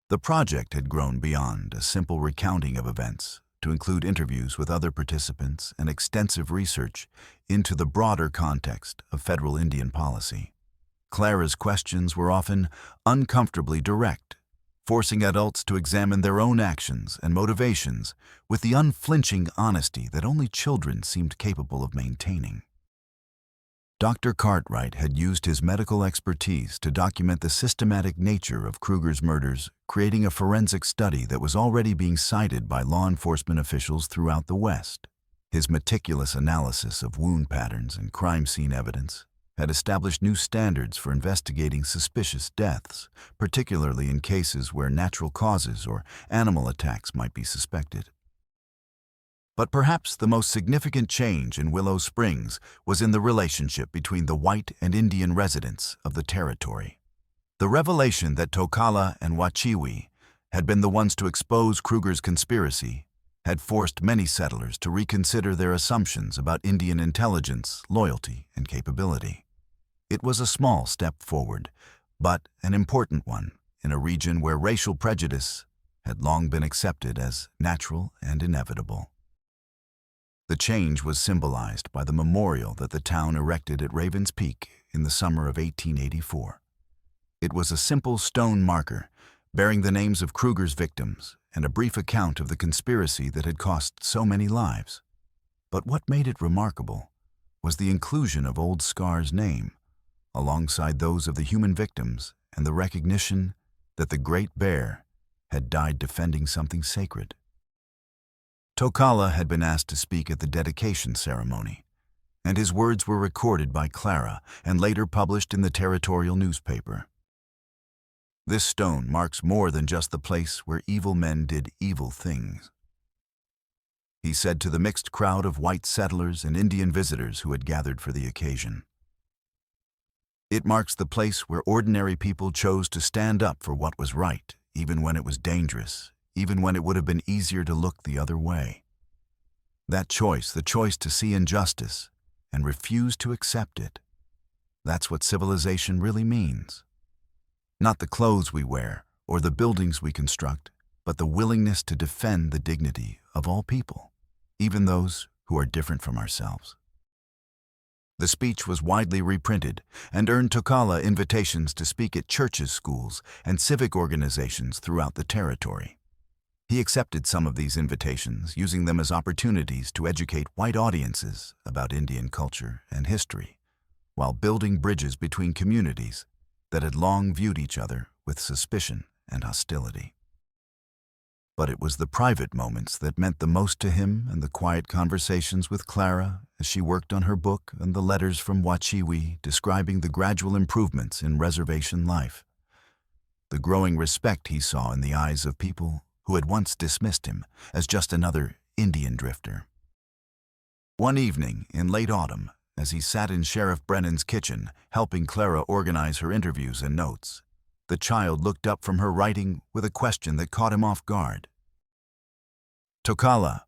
[SPEAKER 1] The project had grown beyond a simple recounting of events to include interviews with other participants and extensive research into the broader context of federal Indian policy. Clara's questions were often uncomfortably direct, forcing adults to examine their own actions and motivations with the unflinching honesty that only children seemed capable of maintaining. Dr. Cartwright had used his medical expertise to document the systematic nature of Kruger's murders, creating a forensic study that was already being cited by law enforcement officials throughout the West. His meticulous analysis of wound patterns and crime scene evidence had established new standards for investigating suspicious deaths, particularly in cases where natural causes or animal attacks might be suspected. But perhaps the most significant change in Willow Springs was in the relationship between the white and Indian residents of the territory. The revelation that Tokala and Wachiwi had been the ones to expose Kruger's conspiracy had forced many settlers to reconsider their assumptions about Indian intelligence, loyalty, and capability. It was a small step forward, but an important one in a region where racial prejudice had long been accepted as natural and inevitable. The change was symbolized by the memorial that the town erected at Raven's Peak in the summer of 1884. It was a simple stone marker bearing the names of Kruger's victims and a brief account of the conspiracy that had cost so many lives. But what made it remarkable was the inclusion of Old Scar's name, alongside those of the human victims, and the recognition that the Great Bear had died defending something sacred. Tokala had been asked to speak at the dedication ceremony, and his words were recorded by Clara and later published in the territorial newspaper. This stone marks more than just the place where evil men did evil things, he said to the mixed crowd of white settlers and Indian visitors who had gathered for the occasion. It marks the place where ordinary people chose to stand up for what was right, even when it was dangerous, even when it would have been easier to look the other way. That choice, the choice to see injustice and refuse to accept it, that's what civilization really means. Not the clothes we wear or the buildings we construct, but the willingness to defend the dignity of all people, even those who are different from ourselves. The speech was widely reprinted and earned Tokala invitations to speak at churches, schools, and civic organizations throughout the territory. He accepted some of these invitations, using them as opportunities to educate white audiences about Indian culture and history, while building bridges between communities that had long viewed each other with suspicion and hostility. But it was the private moments that meant the most to him, and the quiet conversations with Clara as she worked on her book, and the letters from Wachiwi describing the gradual improvements in reservation life. The growing respect he saw in the eyes of people who had once dismissed him as just another Indian drifter. One evening in late autumn, as he sat in Sheriff Brennan's kitchen helping Clara organize her interviews and notes, the child looked up from her writing with a question that caught him off guard. "Tokala,"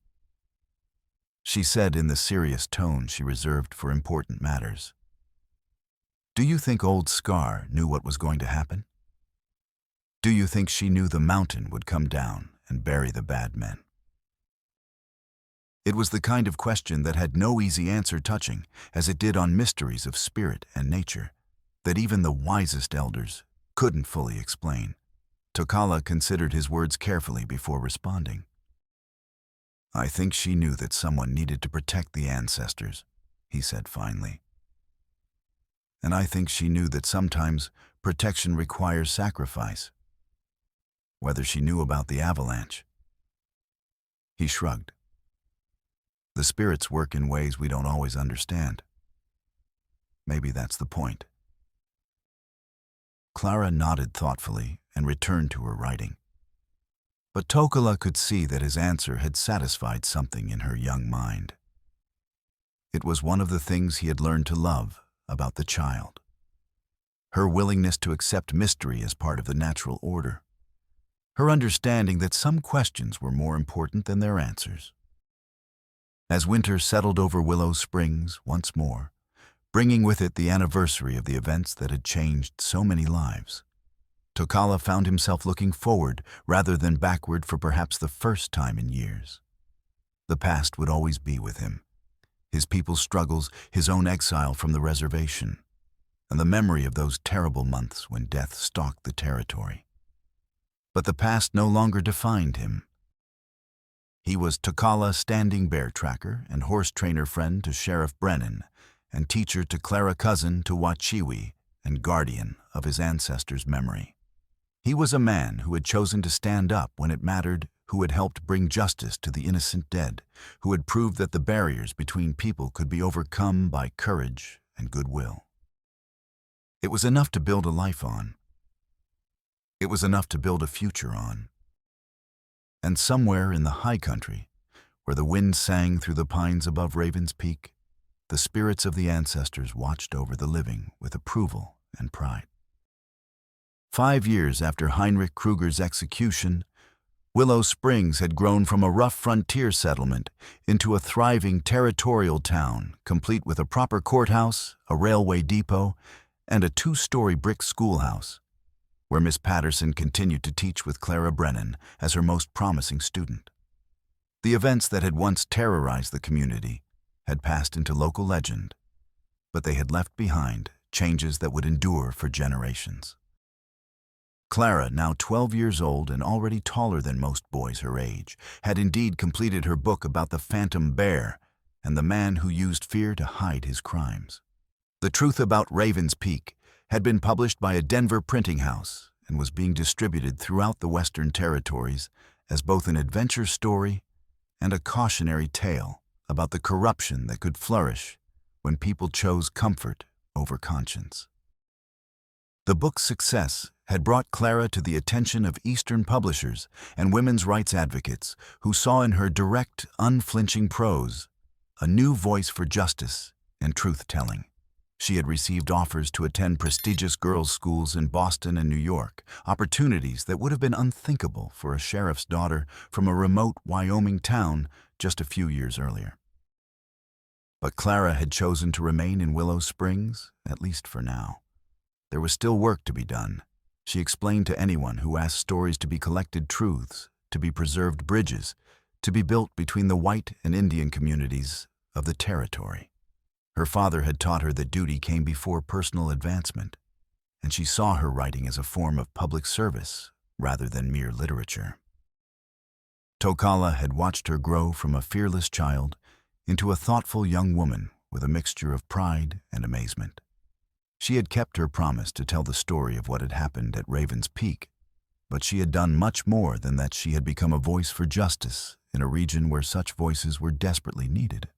[SPEAKER 1] she said in the serious tone she reserved for important matters, "do you think Old Scar knew what was going to happen? Do you think she knew the mountain would come down and bury the bad men?" It was the kind of question that had no easy answer touching, as it did on mysteries of spirit and nature, that even the wisest elders couldn't fully explain. Tokala considered his words carefully before responding. "I think she knew that someone needed to protect the ancestors," he said finally. "And I think she knew that sometimes protection requires sacrifice. Whether she knew about the avalanche." He shrugged. "The spirits work in ways we don't always understand. Maybe that's the point." Clara nodded thoughtfully and returned to her writing. But Tokala could see that his answer had satisfied something in her young mind. It was one of the things he had learned to love about the child. Her willingness to accept mystery as part of the natural order. Her understanding that some questions were more important than their answers. As winter settled over Willow Springs once more, bringing with it the anniversary of the events that had changed so many lives, Tokala found himself looking forward rather than backward for perhaps the first time in years. The past would always be with him, his people's struggles, his own exile from the reservation, and the memory of those terrible months when death stalked the territory. But the past no longer defined him. He was Tokala standing bear tracker and horse trainer friend to Sheriff Brennan, and teacher to Clara, cousin to Wachiwi, and guardian of his ancestors' memory. He was a man who had chosen to stand up when it mattered, who had helped bring justice to the innocent dead, who had proved that the barriers between people could be overcome by courage and goodwill. It was enough to build a life on. It was enough to build a future on. And somewhere in the high country, where the wind sang through the pines above Raven's Peak, the spirits of the ancestors watched over the living with approval and pride. 5 years after Heinrich Kruger's execution, Willow Springs had grown from a rough frontier settlement into a thriving territorial town, complete with a proper courthouse, a railway depot, and a 2-story brick schoolhouse, where Miss Patterson continued to teach with Clara Brennan as her most promising student. The events that had once terrorized the community had passed into local legend, but they had left behind changes that would endure for generations. Clara, now 12 years old and already taller than most boys her age, had indeed completed her book about the Phantom Bear and the man who used fear to hide his crimes. The Truth About Raven's Peak had been published by a Denver printing house and was being distributed throughout the Western Territories as both an adventure story and a cautionary tale about the corruption that could flourish when people chose comfort over conscience. The book's success had brought Clara to the attention of Eastern publishers and women's rights advocates who saw in her direct, unflinching prose a new voice for justice and truth-telling. She had received offers to attend prestigious girls' schools in Boston and New York, opportunities that would have been unthinkable for a sheriff's daughter from a remote Wyoming town just a few years earlier. But Clara had chosen to remain in Willow Springs, at least for now. There was still work to be done. She explained to anyone who asked stories to be collected truths, to be preserved bridges, to be built between the white and Indian communities of the territory. Her father had taught her that duty came before personal advancement, and she saw her writing as a form of public service rather than mere literature. Tokala had watched her grow from a fearless child into a thoughtful young woman with a mixture of pride and amazement. She had kept her promise to tell the story of what had happened at Raven's Peak, but she had done much more than that. She had become a voice for justice in a region where such voices were desperately needed.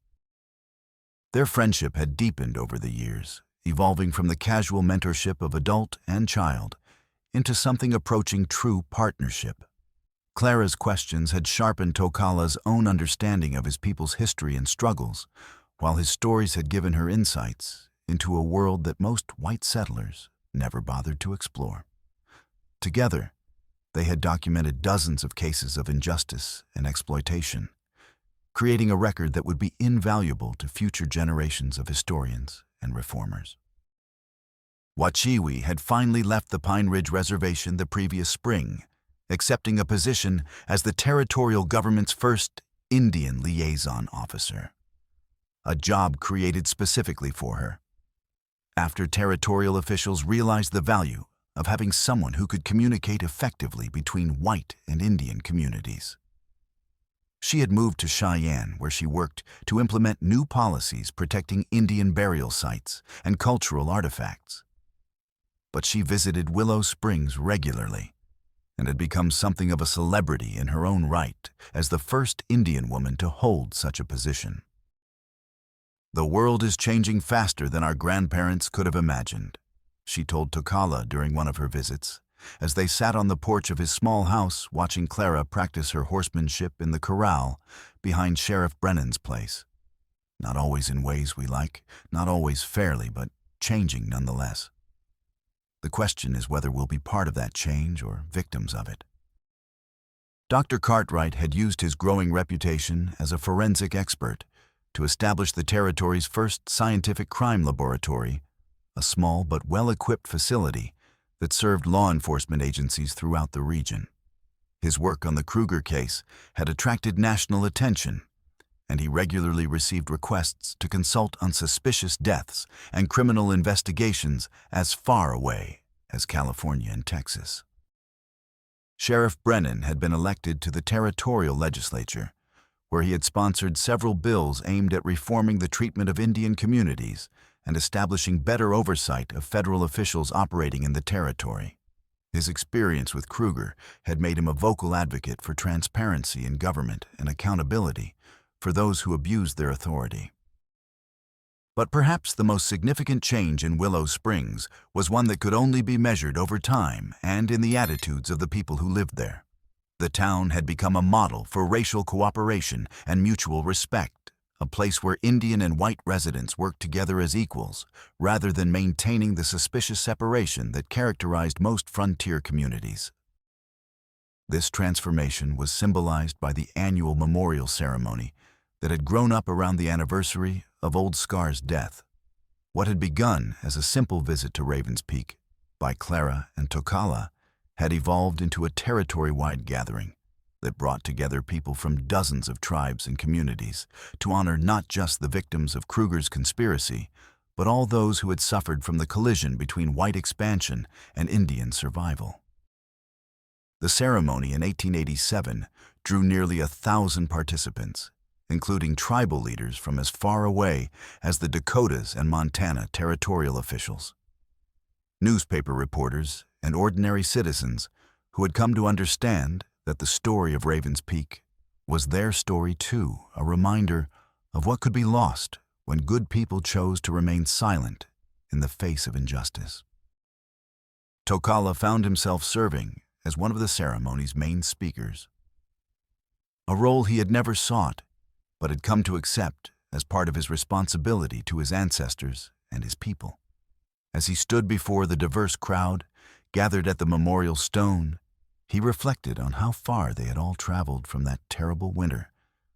[SPEAKER 1] Their friendship had deepened over the years, evolving from the casual mentorship of adult and child into something approaching true partnership. Clara's questions had sharpened Tokala's own understanding of his people's history and struggles, while his stories had given her insights into a world that most white settlers never bothered to explore. Together, they had documented dozens of cases of injustice and exploitation, creating a record that would be invaluable to future generations of historians and reformers. Wachiwi had finally left the Pine Ridge Reservation the previous spring, accepting a position as the territorial government's first Indian liaison officer, a job created specifically for her. After territorial officials realized the value of having someone who could communicate effectively between white and Indian communities. She had moved to Cheyenne, where she worked to implement new policies protecting Indian burial sites and cultural artifacts. But she visited Willow Springs regularly and had become something of a celebrity in her own right as the first Indian woman to hold such a position. "The world is changing faster than our grandparents could have imagined," she told Tokala during one of her visits, as they sat on the porch of his small house watching Clara practice her horsemanship in the corral behind Sheriff Brennan's place. Not always in ways we like, not always fairly, but changing nonetheless. The question is whether we'll be part of that change or victims of it. Dr. Cartwright had used his growing reputation as a forensic expert to establish the territory's first scientific crime laboratory, a small but well-equipped facility that served law enforcement agencies throughout the region. His work on the Kruger case had attracted national attention, and he regularly received requests to consult on suspicious deaths and criminal investigations as far away as California and Texas. Sheriff Brennan had been elected to the territorial legislature, where he had sponsored several bills aimed at reforming the treatment of Indian communities and establishing better oversight of federal officials operating in the territory. His experience with Kruger had made him a vocal advocate for transparency in government and accountability for those who abused their authority. But perhaps the most significant change in Willow Springs was one that could only be measured over time and in the attitudes of the people who lived there. The town had become a model for racial cooperation and mutual respect, a place where Indian and white residents worked together as equals, rather than maintaining the suspicious separation that characterized most frontier communities. This transformation was symbolized by the annual memorial ceremony that had grown up around the anniversary of Old Scar's death. What had begun as a simple visit to Raven's Peak by Clara and Tocala had evolved into a territory-wide gathering that brought together people from dozens of tribes and communities to honor not just the victims of Kruger's conspiracy, but all those who had suffered from the collision between white expansion and Indian survival. The ceremony in 1887 drew nearly 1,000 participants, including tribal leaders from as far away as the Dakotas and Montana territorial officials. Newspaper reporters and ordinary citizens who had come to understand that the story of Raven's Peak was their story too, a reminder of what could be lost when good people chose to remain silent in the face of injustice. Tocala found himself serving as one of the ceremony's main speakers, a role he had never sought, but had come to accept as part of his responsibility to his ancestors and his people. As he stood before the diverse crowd gathered at the memorial stone, he reflected on how far they had all traveled from that terrible winter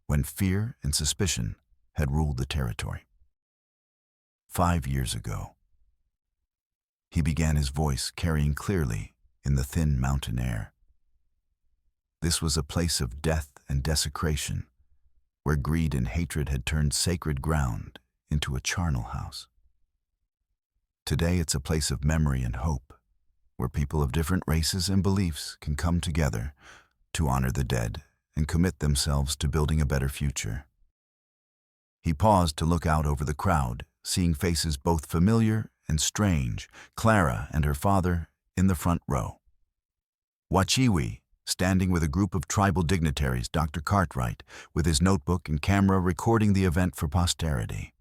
[SPEAKER 1] when fear and suspicion had ruled the territory. 5 years ago. He began, his voice carrying clearly in the thin mountain air. This was a place of death and desecration, where greed and hatred had turned sacred ground into a charnel house. Today it's a place of memory and hope, where people of different races and beliefs can come together to honor the dead and commit themselves to building a better future. He paused to look out over the crowd, seeing faces both familiar and strange, Clara and her father in the front row. Wachiwi, standing with a group of tribal dignitaries, Dr. Cartwright, with his notebook and camera recording the event for posterity.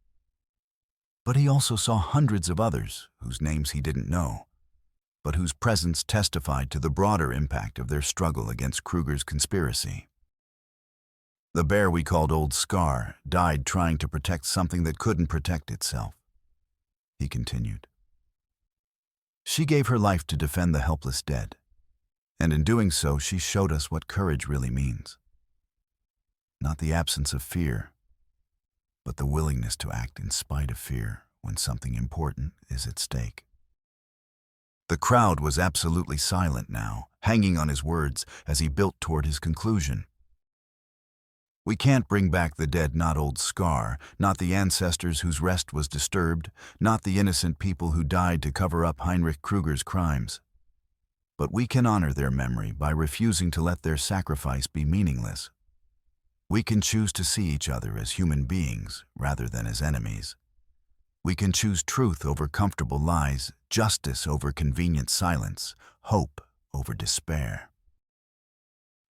[SPEAKER 1] But he also saw hundreds of others whose names he didn't know, but whose presence testified to the broader impact of their struggle against Kruger's conspiracy. The bear we called Old Scar died trying to protect something that couldn't protect itself, he continued. She gave her life to defend the helpless dead, and in doing so she showed us what courage really means. Not the absence of fear, but the willingness to act in spite of fear when something important is at stake. The crowd was absolutely silent now, hanging on his words as he built toward his conclusion. We can't bring back the dead, not Old Scar, not the ancestors whose rest was disturbed, not the innocent people who died to cover up Heinrich Kruger's crimes. But we can honor their memory by refusing to let their sacrifice be meaningless. We can choose to see each other as human beings rather than as enemies. We can choose truth over comfortable lies, justice over convenient silence, hope over despair.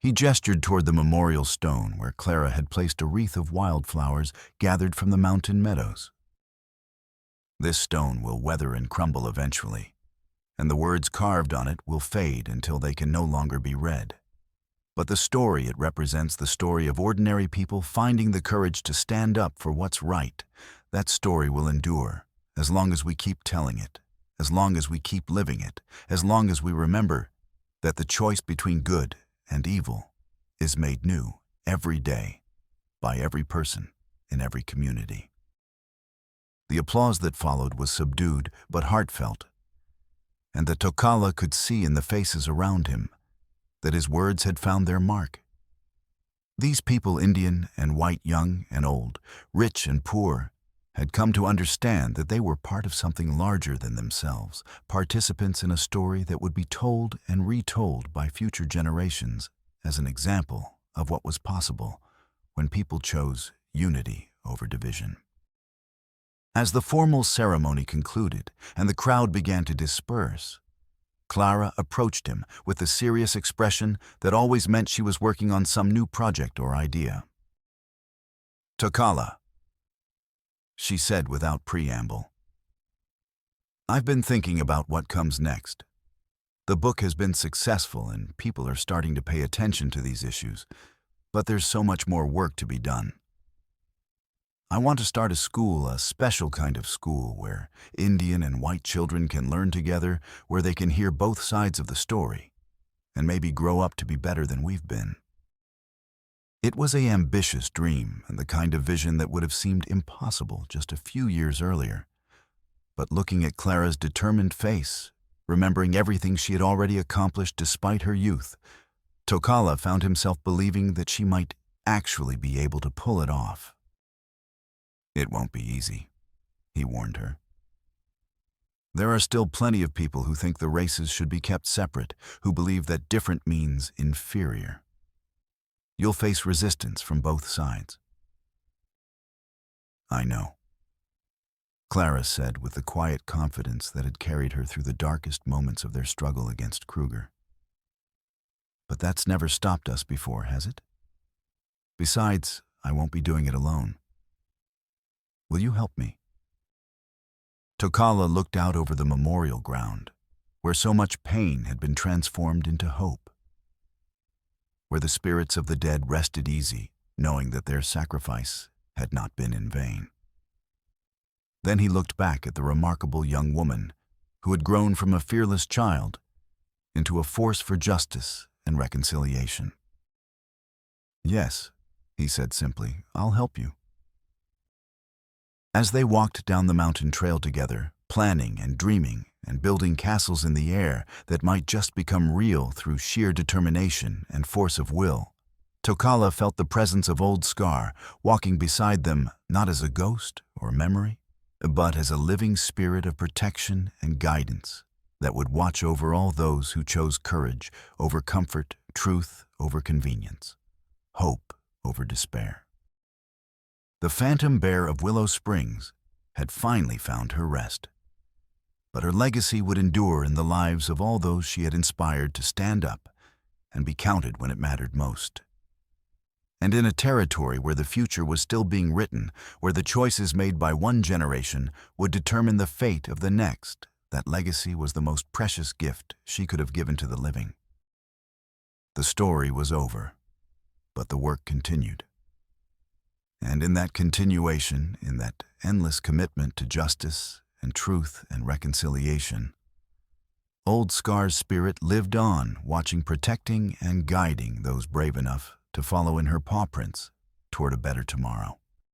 [SPEAKER 1] He gestured toward the memorial stone where Clara had placed a wreath of wildflowers gathered from the mountain meadows. This stone will weather and crumble eventually, and the words carved on it will fade until they can no longer be read. But the story it represents, the story of ordinary people finding the courage to stand up for what's right. That story will endure as long as we keep telling it, as long as we keep living it, as long as we remember that the choice between good and evil is made new every day by every person in every community. The applause that followed was subdued but heartfelt, and the Tokala could see in the faces around him that his words had found their mark. These people, Indian and white, young and old, rich and poor, had come to understand that they were part of something larger than themselves, participants in a story that would be told and retold by future generations as an example of what was possible when people chose unity over division. As the formal ceremony concluded and the crowd began to disperse, Clara approached him with the serious expression that always meant she was working on some new project or idea. "Tokala," she said without preamble, "I've been thinking about what comes next. The book has been successful and people are starting to pay attention to these issues, but there's so much more work to be done. I want to start a school, a special kind of school where Indian and white children can learn together, where they can hear both sides of the story, and maybe grow up to be better than we've been." It was an ambitious dream and the kind of vision that would have seemed impossible just a few years earlier. But looking at Clara's determined face, remembering everything she had already accomplished despite her youth, Tokala found himself believing that she might actually be able to pull it off. "It won't be easy," he warned her. "There are still plenty of people who think the races should be kept separate, who believe that different means inferior. You'll face resistance from both sides." "I know," Clara said with the quiet confidence that had carried her through the darkest moments of their struggle against Kruger. "But that's never stopped us before, has it? Besides, I won't be doing it alone. Will you help me?" Tokala looked out over the memorial ground, where so much pain had been transformed into hope, where the spirits of the dead rested easy, knowing that their sacrifice had not been in vain. Then he looked back at the remarkable young woman who had grown from a fearless child into a force for justice and reconciliation. "Yes," he said simply, "I'll help you." As they walked down the mountain trail together, planning and dreaming and building castles in the air that might just become real through sheer determination and force of will, Tokala felt the presence of Old Scar walking beside them, not as a ghost or memory, but as a living spirit of protection and guidance that would watch over all those who chose courage over comfort, truth over convenience, hope over despair. The phantom bear of Willow Springs had finally found her rest, but her legacy would endure in the lives of all those she had inspired to stand up and be counted when it mattered most. And in a territory where the future was still being written, where the choices made by one generation would determine the fate of the next, that legacy was the most precious gift she could have given to the living. The story was over, but the work continued. And in that continuation, in that endless commitment to justice and truth and reconciliation, Old Scar's spirit lived on, watching, protecting, and guiding those brave enough to follow in her paw prints toward a better tomorrow.